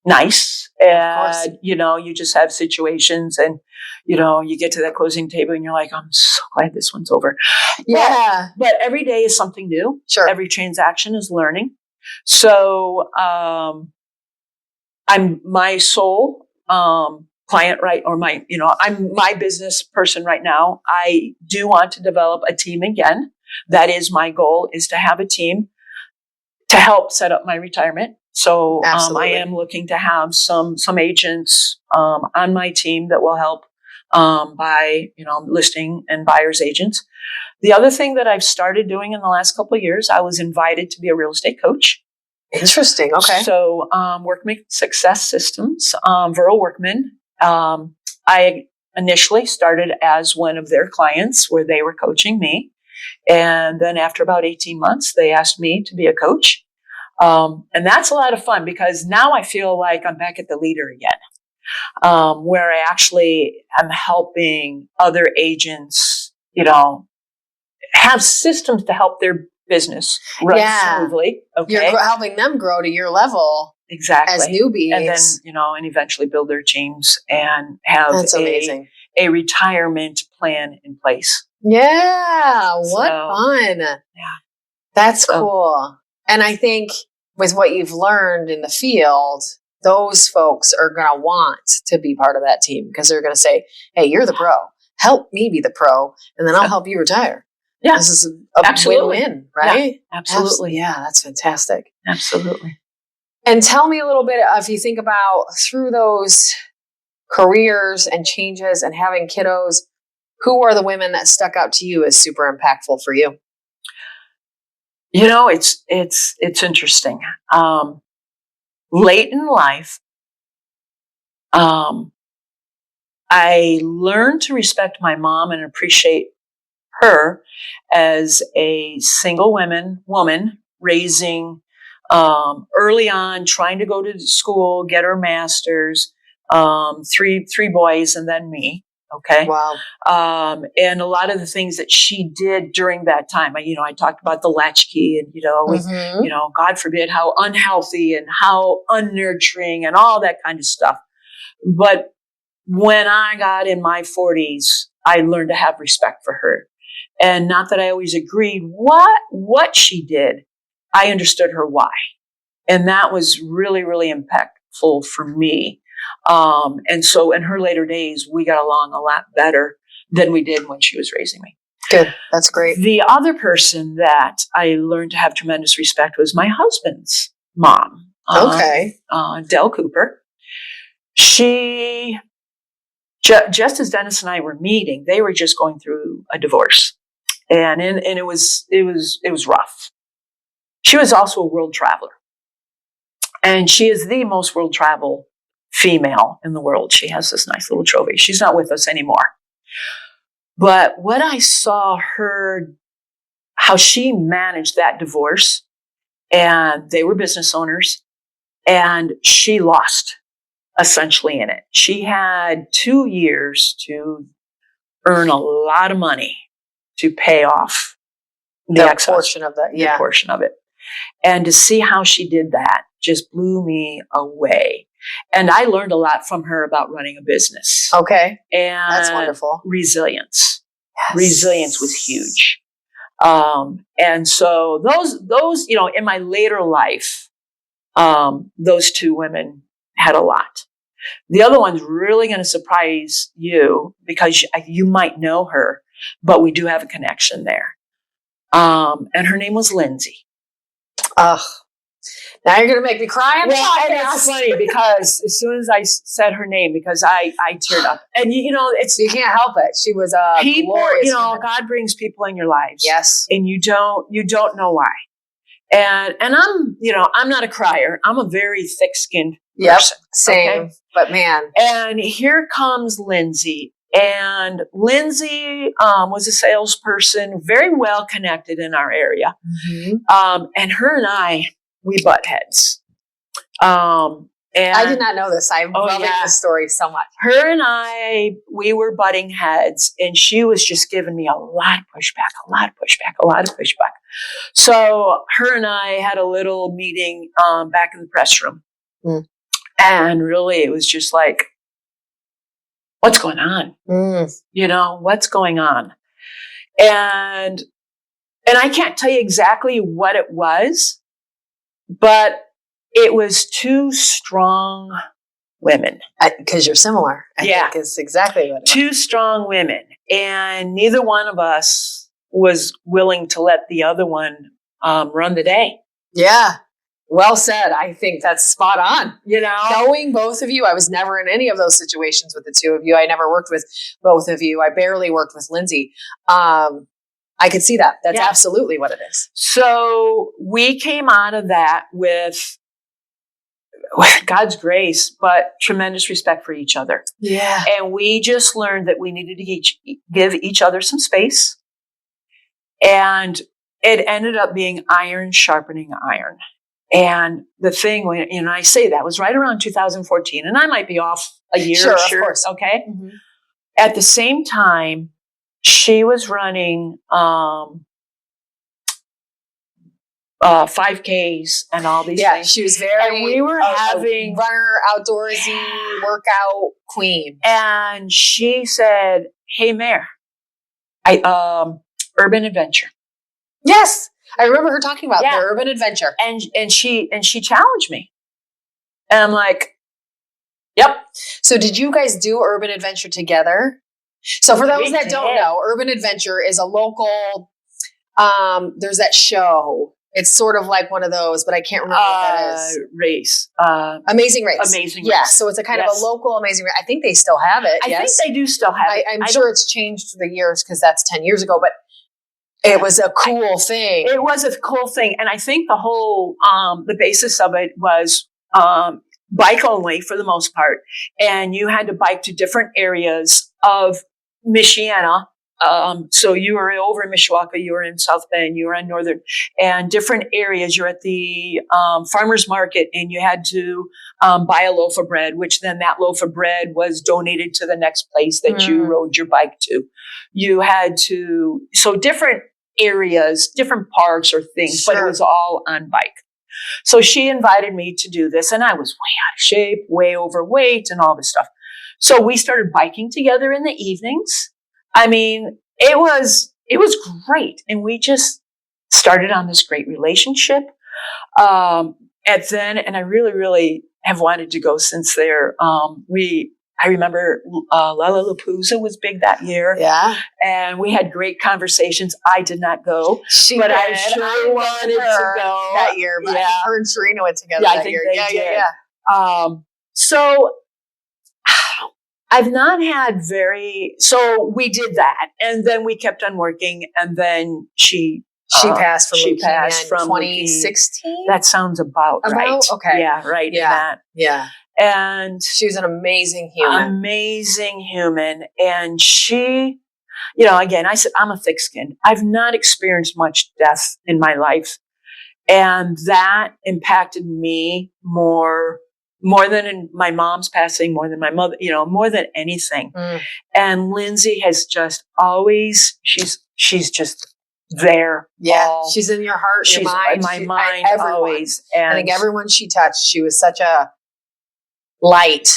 nice. And, you just have situations and, you get to that closing table and you're like, I'm so glad this one's over.
Yeah.
But every day is something new.
Sure.
Every transaction is learning. So, I'm my sole, client, right? Or I'm my business person right now. I do want to develop a team again. That is my goal, is to have a team to help set up my retirement. So I am looking to have some agents on my team that will help by listing and buyers agents. The other thing that I've started doing in the last couple of years, I was invited to be a real estate coach.
Interesting. Okay.
So Workman Success Systems, Viral Workman. I initially started as one of their clients where they were coaching me. And then after about 18 months, they asked me to be a coach. And that's a lot of fun because now I feel like I'm back at the leader again, where I actually am helping other agents, have systems to help their business run smoothly. Okay.
You're helping them grow to your level.
Exactly.
As newbies.
And then, and eventually build their teams and have a retirement plan in place.
Yeah. What fun.
Yeah.
That's cool. And I think with what you've learned in the field, those folks are going to want to be part of that team because they're going to say, hey, you're the pro. Help me be the pro. And then I'll help you retire.
Yeah.
This is a win-win, right?
Yeah, absolutely.
Yeah, that's fantastic.
Absolutely.
And tell me a little bit, if you think about through those careers and changes and having kiddos, who are the women that stuck out to you as super impactful for you?
It's interesting. Late in life, I learned to respect my mom and appreciate her as a single woman raising early on, trying to go to school, get her master's, three boys and then me. Okay.
Wow.
And a lot of the things that she did during that time, I talked about the latchkey and, God forbid how unhealthy and how unnurturing and all that kind of stuff. But when I got in my 40s, I learned to have respect for her. And not that I always agreed what she did, I understood her why. And that was really, really impactful for me. And so in her later days, we got along a lot better than we did when she was raising me.
Good. That's great.
The other person that I learned to have tremendous respect was my husband's mom.
Okay.
Del Cooper. She, just as Dennis and I were meeting, they were just going through a divorce. And it was rough. She was also a world traveler. And she is the most world travel female in the world. She has this nice little trophy. She's not with us anymore. But what I saw how she managed that divorce, and they were business owners, and she lost essentially in it. She had 2 years to earn a lot of money to pay off the
portion of that. Yeah.
Portion of it. And to see how she did that just blew me away. And I learned a lot from her about running a business.
Okay.
And
that's wonderful.
Resilience.
Yes.
Resilience was huge. And so those, in my later life, those two women had a lot. The other one's really going to surprise you because you might know her, but we do have a connection there. And her name was Lindsay.
Ugh. Now you're going to make me cry on the
Well, and
podcast.
it's funny because as soon as I said her name, because I teared up, and
You can't help it. She was a
people.
glorious woman.
God brings people in your lives,
Yes,
and you don't know why. And I'm not a crier. I'm a very thick-skinned person.
same.
Okay?
But man,
And here comes Lindsay. And Lindsay was a salesperson, very well connected in our area. And her and I, we butt heads. And
I did not know this. I'm loving this story so much.
Her and I, we were butting heads, and she was just giving me a lot of pushback. So her and I had a little meeting back in the press room. And really, it was just like, what's going on? What's going on? And I can't tell you exactly what it was, but it was two strong women.
Because you're similar. I think is exactly what it was.
Two strong women. And neither one of us was willing to let the other one run the day.
Yeah. Well said. I think that's spot on.
Knowing
both of you, I was never in any of those situations with the two of you. I never worked with both of you. I barely worked with Lindsay. I could see that. That's absolutely what it is.
So we came out of that with God's grace, but tremendous respect for each other.
Yeah.
And we just learned that we needed to give each other some space. And it ended up being iron sharpening iron. And the thing, when I say that was right around 2014, and I might be off a year.
Sure, of course.
Okay. At the same time, she was running 5Ks and all these things.
She was very.
And we were having
a runner, outdoorsy workout queen.
And she said, "Hey, Mayor, urban adventure."
Yes. I remember her talking about the urban adventure.
And she challenged me. And I'm like, yep.
So did you guys do urban adventure together? So for those that don't know, urban adventure is a local, there's that show. It's sort of like one of those, but I can't remember what that is.
Race.
Amazing Race.
Amazing Race.
Yeah, so it's a kind of a local Amazing Race. I think they still have it.
I think they do still have it.
I'm sure it's changed through the years because that's 10 years ago, but it was a cool thing.
It was a cool thing. And I think the whole, the basis of it was bike only for the most part. And you had to bike to different areas of Michiana. So you were over in Mishawaka, you were in South Bend, you were in Northern, and different areas. You're at the farmer's market, and you had to buy a loaf of bread, which then that loaf of bread was donated to the next place that you rode your bike to. You had to, so different areas, different parks or things, but it was all on bike. So she invited me to do this, and I was way out of shape, way overweight, and all this stuff. So we started biking together in the evenings. I mean, it was great. And we just started on this great relationship. And I really, really have wanted to go since there. I remember Lollapalooza was big that year.
Yeah.
And we had great conversations. I did not go. But I sure wanted to go
that year. But her and Serena went together that year.
Yeah. So I've not had so we did that. And then we kept on working. And then she
passed from
leukemia
in 2016.
That sounds about right.
Okay.
Yeah, right.
Yeah. Yeah.
And
she was an amazing human.
And she, again, I said, I'm a thick skin. I've not experienced much death in my life. And that impacted me more than in my mom's passing, more than my mother, more than anything. And Lindsay has just always, she's just there.
Yeah. She's in your heart, your mind.
In my mind, always.
And I think everyone she touched, she was such a light,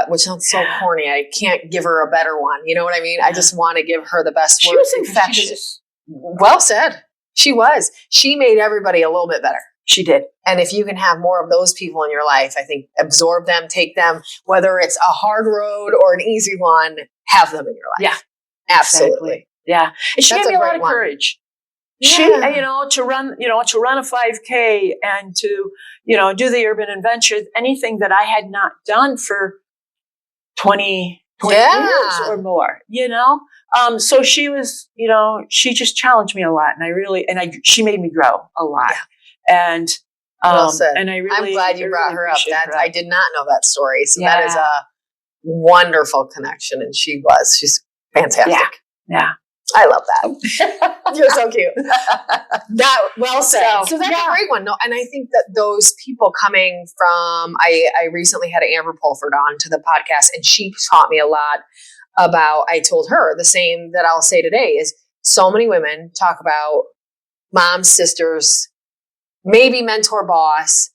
which sounds so corny. I can't give her a better one. You know what I mean? I just want to give her the best word.
She was infectious.
Well said. She was. She made everybody a little bit better.
She did.
And if you can have more of those people in your life, I think absorb them, take them, whether it's a hard road or an easy one, have them in your life.
Yeah.
Absolutely.
Exactly. Yeah. And she gave me a lot of courage. She, to run a 5K and to, do the urban adventure, anything that I had not done for 20 years or more, so she was, she just challenged me a lot, and she made me grow a lot. Yeah. And,
well said.
And
I'm glad you brought her up. I did not know that story. So
yeah.
That is a wonderful connection. And she's fantastic.
Yeah.
I love that. You're so cute. Well said. So that's a great one. No, and I think that those people coming from, I recently had Amber Pulford on to the podcast, and she taught me a lot about, I told her the same that I'll say today is so many women talk about moms, sisters, maybe mentor, boss.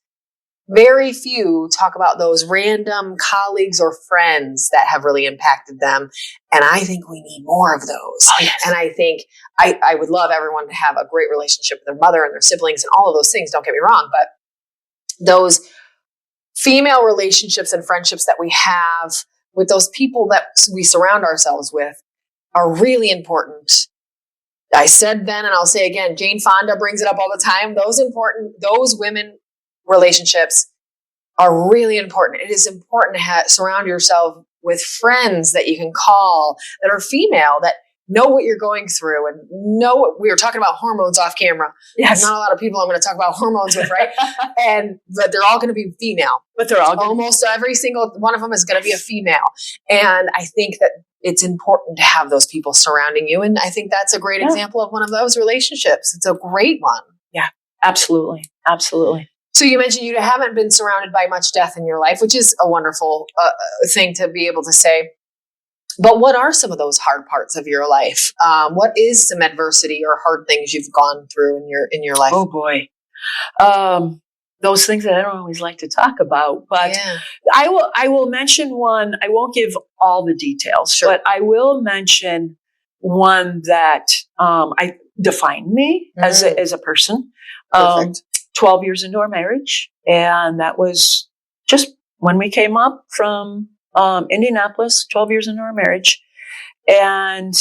Very few talk about those random colleagues or friends that have really impacted them. And I think we need more of those. Oh, yes. And I think I would love everyone to have a great relationship with their mother and their siblings and all of those things. Don't get me wrong. But those female relationships and friendships that we have with those people that we surround ourselves with are really important. I said then, and I'll say again, Jane Fonda brings it up all the time. Those women relationships are really important. It is important to surround yourself with friends that you can call that are female, that know what you're going through and know what we were talking about hormones off camera.
Yes.
Not a lot of people I'm going to talk about hormones with, right? But they're all going to be female.
But they're all
almost every single one of them is going to be a female. And I think that it's important to have those people surrounding you. And I think that's a great example of one of those relationships. It's a great one.
Yeah, absolutely. Absolutely.
So you mentioned you haven't been surrounded by much death in your life, which is a wonderful thing to be able to say. But what are some of those hard parts of your life? What is some adversity or hard things you've gone through in your life?
Oh boy, those things that I don't always like to talk about. But I will mention one. I won't give all the details, but I will mention one that I defined me as a person.
Perfect.
12 years into our marriage. And that was just when we came up from Indianapolis, 12 years into our marriage. And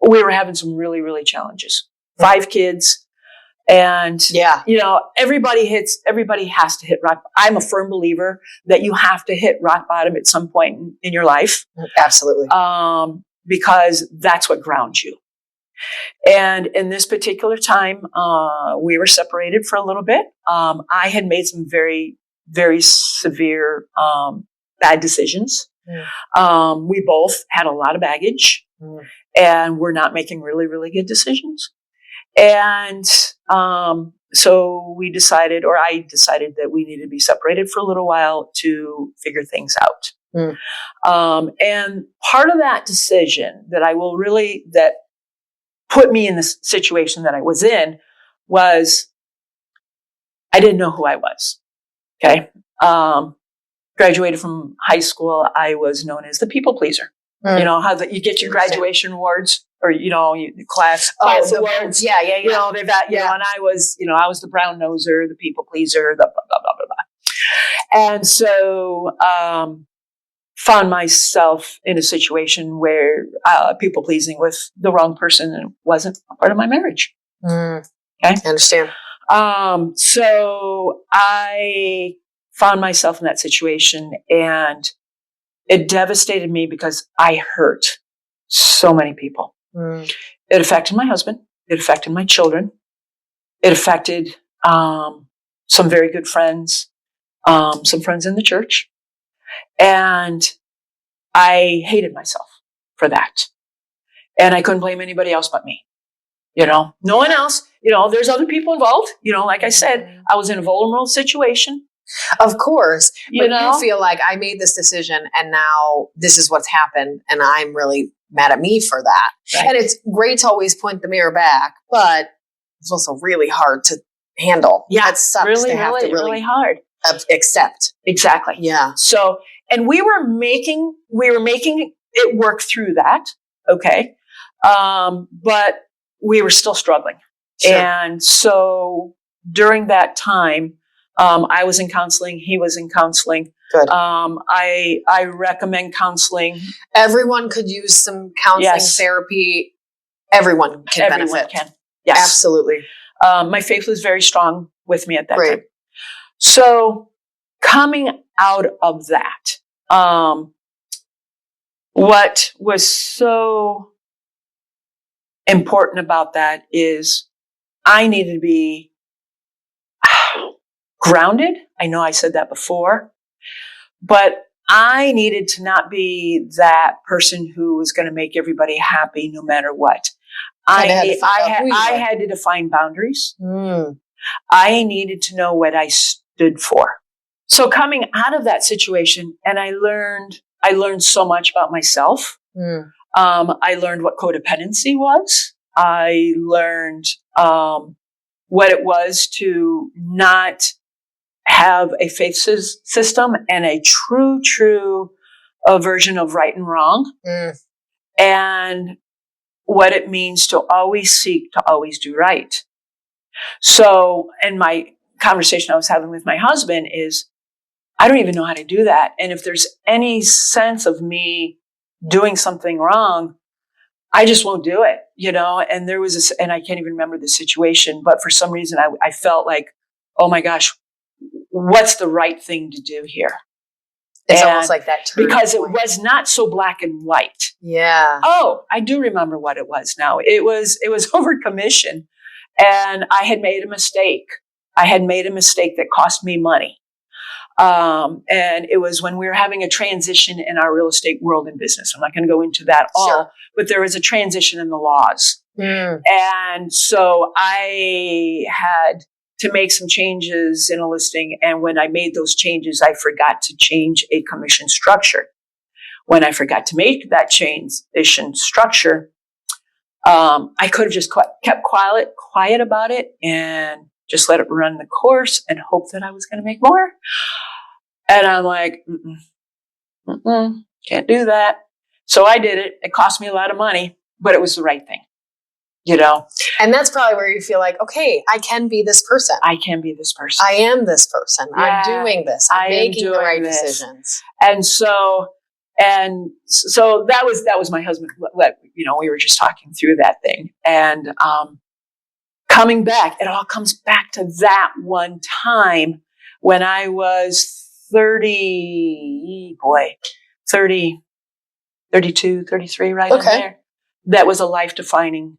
we were having some really, really challenges. 5 kids. And, everybody has to hit rock. I'm a firm believer that you have to hit rock bottom at some point in your life.
Absolutely.
Because that's what grounds you. And in this particular time, we were separated for a little bit. I had made some very, very severe bad decisions. We both had a lot of baggage and were not making really, really good decisions. And so I decided that we needed to be separated for a little while to figure things out. And part of that decision that put me in the situation that I was in was I didn't know who I was. Okay. Graduated from high school. I was known as the people pleaser. You know how you get your graduation awards or, class awards.
Yeah.
They've got, and I was the brown noser, the people pleaser, the blah, blah, blah, blah, blah. And so, found myself in a situation where people pleasing with the wrong person and wasn't a part of my marriage. Okay,
I understand.
So I found myself in that situation, and it devastated me because I hurt so many people. It affected my husband. It affected my children. It affected some very good friends, some friends in the church. And I hated myself for that. And I couldn't blame anybody else but me. No one else. There's other people involved. Like I said, I was in a vulnerable situation.
Of course. But you feel like I made this decision and now this is what's happened and I'm really mad at me for that. Right. And it's great to always point the mirror back, but it's also really hard to handle.
Yeah.
It sucks
really,
to have
really,
to really
hard.
Accept.
Exactly.
Yeah.
So, and we were making it work through that. Okay. But we were still struggling.
Sure.
And so during that time, I was in counseling. He was in counseling.
Good.
I recommend counseling.
Everyone could use some counseling therapy everyone can
Everyone
benefit.
can. Yes.
Absolutely.
My faith was very strong with me at that time. So coming out of that, what was so important about that is I needed to be grounded. I know I said that before, but I needed to not be that person who was going to make everybody happy no matter what. I had to define boundaries. I needed to know what I stood for. So coming out of that situation, and I learned so much about myself. I learned what codependency was. I learned what it was to not have a faith system and a true version of right and wrong. And what it means to always seek to always do right. So, and my conversation I was having with my husband is, I don't even know how to do that. And if there's any sense of me doing something wrong, I just won't do it, And there was this, and I can't even remember the situation, but for some reason I felt like, oh my gosh, what's the right thing to do here?
It's almost like that turning
because
point.
It was not so black and white.
Yeah.
Oh, I do remember what it was now. It was over commission, and I had made a mistake. I had made a mistake that cost me money. And it was when we were having a transition in our real estate world and business. I'm not going to go into that all, but there was a transition in the laws. And so I had to make some changes in a listing. And when I made those changes, I forgot to change a commission structure. When I forgot to make that transition structure, I could have just kept quiet about it and just let it run the course and hope that I was going to make more. And I'm like, can't do that. So I did it. It cost me a lot of money, but it was the right thing,
And that's probably where you feel like, okay, I can be this person.
I can be this person.
I am this person. Yeah, I'm doing this. I'm making the right decisions.
And so that was my husband. We were just talking through that thing, and coming back, it all comes back to that one time when I was 32, 33, right in there. That was a life defining,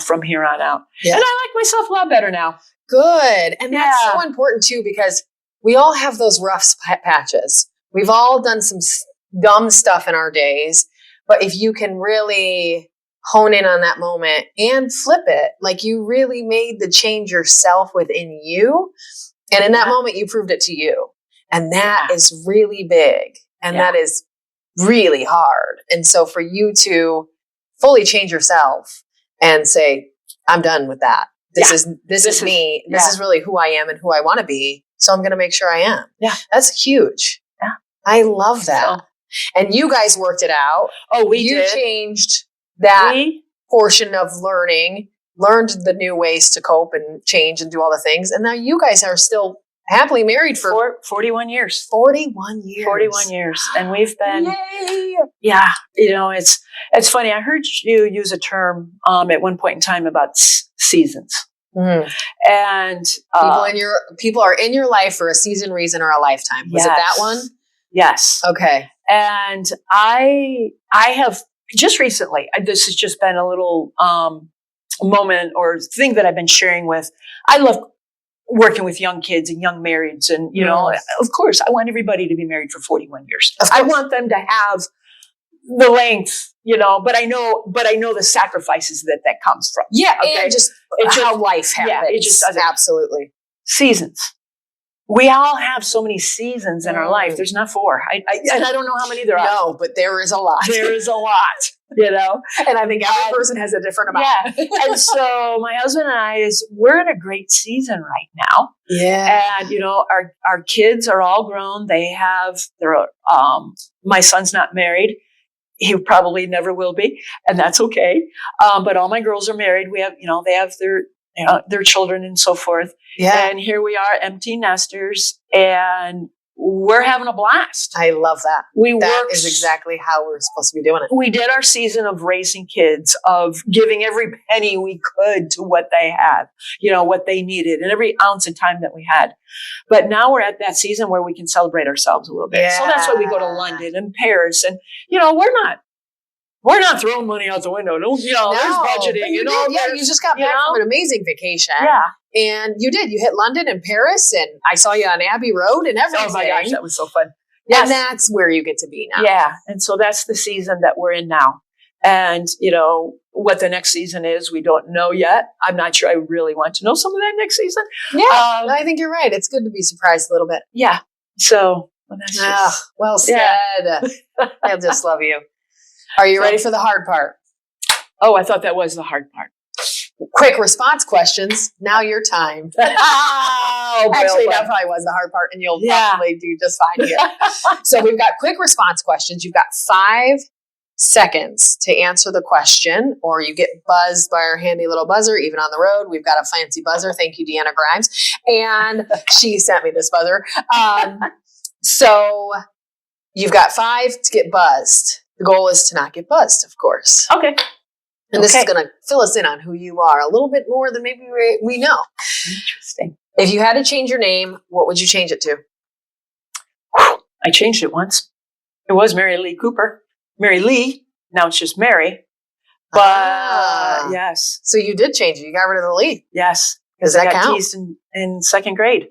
from here on out. Yeah. And I like myself a lot better now.
Good. And that's so important too, because we all have those rough patches. We've all done some dumb stuff in our days, but if you can really hone in on that moment and flip it, like you really made the change yourself within you. And in that moment, you proved it to you. And that is really big. And that is really hard. And so for you to fully change yourself and say, I'm done with that. This is me. This is really who I am and who I want to be. So I'm going to make sure I am. Yeah. That's huge. Yeah. I love that. And you guys worked it out. Oh, we did. You changed that portion of learned the new ways to cope and change and do all the things. And now you guys are still happily married for
41 years.
41 years.
41 years. And we've been,
yay!
Yeah, it's funny. I heard you use a term at one point in time about seasons. And
people are in your life for a season, reason, or a lifetime. Was it that one?
Yes.
Okay.
And I have just recently, this has just been a little moment or thing that I've been sharing with. I love working with young kids and young marrieds. And, of course, I want everybody to be married for 41 years. I want them to have the length, but I know the sacrifices that comes from.
Yeah. Okay. And just how life happens. Yeah, it just doesn't. Absolutely.
Seasons. We all have so many seasons in our life. There's not 4. And I don't know how many there are.
No, but there is a lot.
There is a lot, And
I think every person has a different amount.
Yeah. And so my husband and I we're in a great season right now.
Yeah.
And, our kids are all grown. My son's not married. He probably never will be. And that's okay. But all my girls are married. We have, they have their children and so forth. Yeah. And here we are, empty nesters, and we're having a blast.
I love that. That is
worked,
exactly how we're supposed to be doing it.
we did our season of raising kids, of giving every penny we could to what they had, what they needed, and every ounce of time that we had. But now we're at that season where we can celebrate ourselves a little bit.
Yeah.
So that's why we go to London and Paris, and we're not throwing money out the window. There's budgeting.
You just got back from an amazing vacation.
Yeah.
And you did. You hit London and Paris, and I saw you on Abbey Road and everything.
Oh my gosh, that was so fun. Yes.
And that's where you get to be now.
Yeah. And so that's the season that we're in now. And, what the next season is, we don't know yet. I'm not sure I really want to know some of that next season.
Yeah. I think you're right. It's good to be surprised a little bit.
Yeah. So that's
well said. Yeah. I just love you. Are you ready for the hard part?
Oh, I thought that was the hard part.
Quick response questions. Now your time. Actually, that probably was the hard part, and you'll probably do just fine here. So we've got quick response questions. You've got 5 seconds to answer the question, or you get buzzed by our handy little buzzer, even on the road. We've got a fancy buzzer. Thank you, Deanna Grimes. And she sent me this buzzer. So you've got 5 to get buzzed. The goal is to not get buzzed, of course.
Okay.
And this is going to fill us in on who you are a little bit more than maybe we know.
Interesting.
If you had to change your name, what would you change it to?
I changed it once. It was Mary Lee Cooper. Mary Lee. Now it's just Mary. But yes.
So you did change it. You got rid of the Lee.
Yes.
Does that
I got
count?
teased in 2nd grade.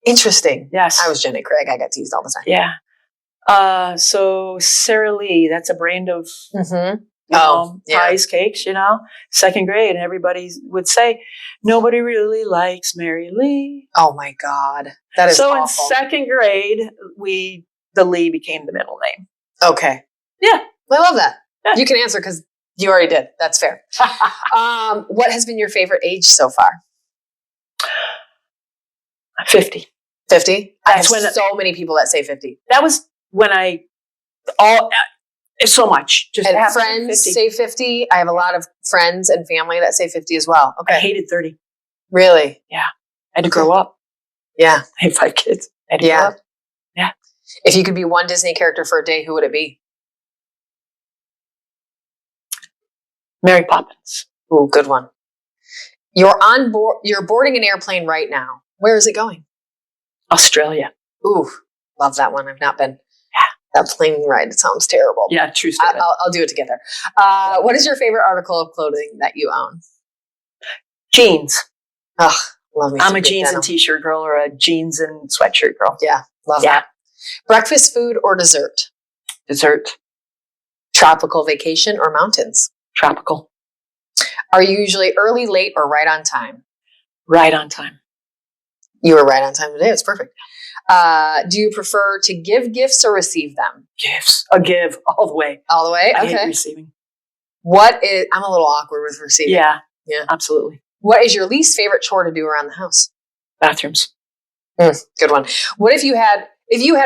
Interesting.
Yes.
I was Jenny Craig. I got teased all the time.
Yeah. So Sarah Lee, that's a brand of pies, cakes, 2nd grade. And everybody would say, nobody really likes Mary Lee.
Oh my God. That is awful.
So in 2nd grade, the Lee became the middle name.
Okay.
Yeah.
I love that.
Yeah.
You can answer because you already did. That's fair. What has been your favorite age so far?
50.
50?
That's
I have so many people that say 50.
That was when so much. Just
and friends 50. Say 50. I have a lot of friends and family that say 50 as well. Okay.
I hated 30.
Really?
Yeah. I had to grow up.
Yeah.
I have 5 kids. I had to grow up. Yeah.
If you could be one Disney character for a day, who would it be?
Mary Poppins.
Ooh, good one. You're boarding an airplane right now. Where is it going?
Australia.
Ooh, love that one. I've not been. Yeah. That plane ride sounds terrible.
Yeah, true statement.
I'll do it together. What is your favorite article of clothing that you own?
Jeans.
Ugh, love me.
I'm a jeans and t-shirt girl, or a jeans and sweatshirt girl.
Yeah, love that. Breakfast food or dessert?
Dessert.
Tropical vacation or mountains?
Tropical.
Are you usually early, late, or right on time?
Right on time.
You were right on time today. It was perfect. Do you prefer to give gifts or receive them?
Gifts. A give all the way.
All the way?
I
Okay.
hate receiving.
I'm a little awkward with receiving.
Yeah.
Yeah.
Absolutely.
What is your least favorite chore to do around the house?
Bathrooms.
Good one. What if you had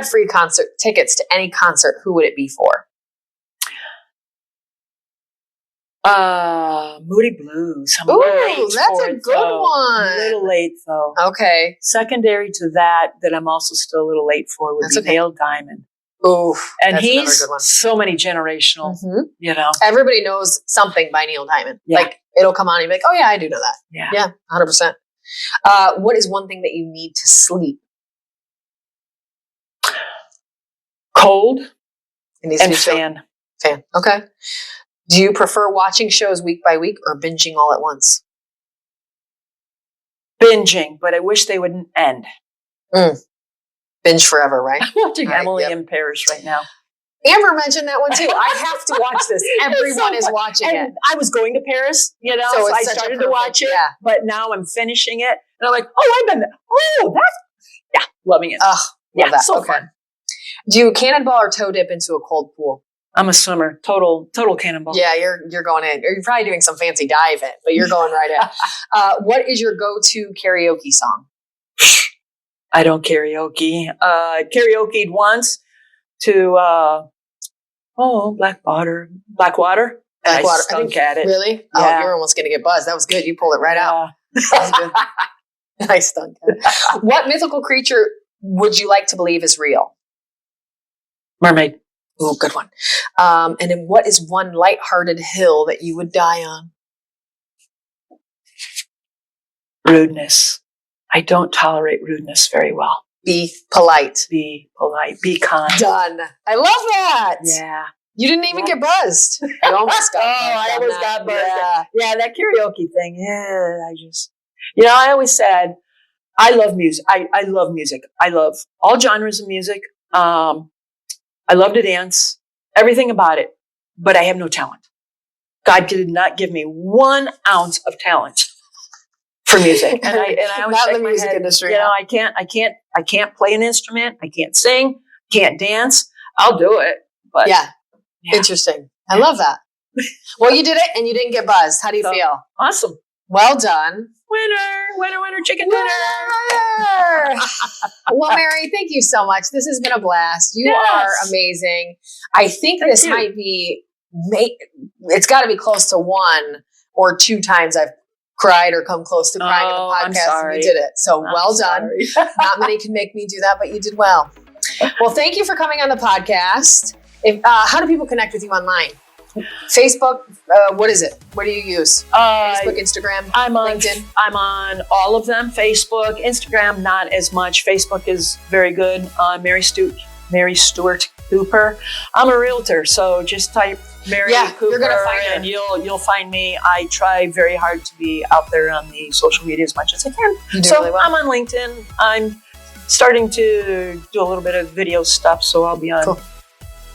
free concert tickets to any concert, who would it be for?
Moody Blues.
That's a good one.
A little late though.
Okay.
Secondary to that I'm also still a little late for would be Neil Diamond.
Ooh,
and he's so many generational.
Everybody knows something by Neil Diamond.
Yeah.
Like it'll come on and you'll be like, oh yeah, I do know that.
Yeah.
100%. What is one thing that you need to sleep?
Cold
and
fan.
Fan. Okay. Do you prefer watching shows week by week or binging all at once?
Binging, but I wish they wouldn't end.
Binge forever, right?
I'm watching Emily in Paris right now.
Amber mentioned that one too. I have to watch this. Everyone is watching it.
I was going to Paris, so I started to watch it, but now I'm finishing it. And I'm like, I've been there. Oh, that's, loving it.
Love that.
So fun.
Do you cannonball or toe dip into a cold pool?
I'm a swimmer. Total cannonball.
Yeah, you're going in. Or you're probably doing some fancy dive in, but you're going right in. What is your go-to karaoke song?
I don't karaoke. Karaoke'd once to Blackwater.
Blackwater.
I stunk at it.
Really?
Yeah.
Oh, you're almost going to get buzzed. That was good. You pulled it right out. That was good. I stunk at it. What mythical creature would you like to believe is real?
Mermaid.
Ooh, good one. And then what is one lighthearted hill that you would die on?
Rudeness. I don't tolerate rudeness very well.
Be polite.
Be polite. Be kind.
Done. I love that.
Yeah.
You didn't even get buzzed. You almost got buzzed.
I almost got buzzed.
Yeah.
That karaoke thing. Yeah, I always said, I love music. I love music. I love all genres of music. I love to dance, everything about it, but I have no talent. God did not give me 1 ounce of talent for music. And I always
not
shake
in the
my
music
head,
industry.
I can't play an instrument. I can't sing, can't dance. I'll do it. But
yeah. Interesting. I love that. Well, you did it and you didn't get buzzed. How do you feel?
Awesome.
Well done.
Winner, chicken dinner.
Well, Mary, thank you so much. This has been a blast. You are amazing. I think this might be, it's got to be close to 1 or 2 times I've cried or come close to crying in the podcast and you did it. So well done. Not many can make me do that, but you did well. Well, thank you for coming on the podcast. How do people connect with you online? Facebook, what is it? What do you use? Facebook, Instagram, LinkedIn?
I'm on all of them. Facebook, Instagram, not as much. Facebook is very good. Mary Stewart Cooper. I'm a realtor, so just type Mary Cooper
you're gonna find her.
and you'll find me. I try very hard to be out there on the social media as much as I can.
You do really well.
I'm on LinkedIn. I'm starting to do a little bit of video stuff, so I'll be on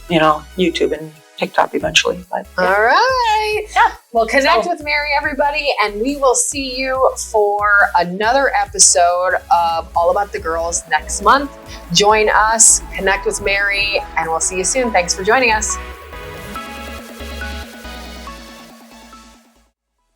YouTube and TikTok eventually. But,
All right.
Yeah.
Well, connect with Mary, everybody, and we will see you for another episode of All About the Girls next month. Join us, connect with Mary, and we'll see you soon. Thanks for joining us.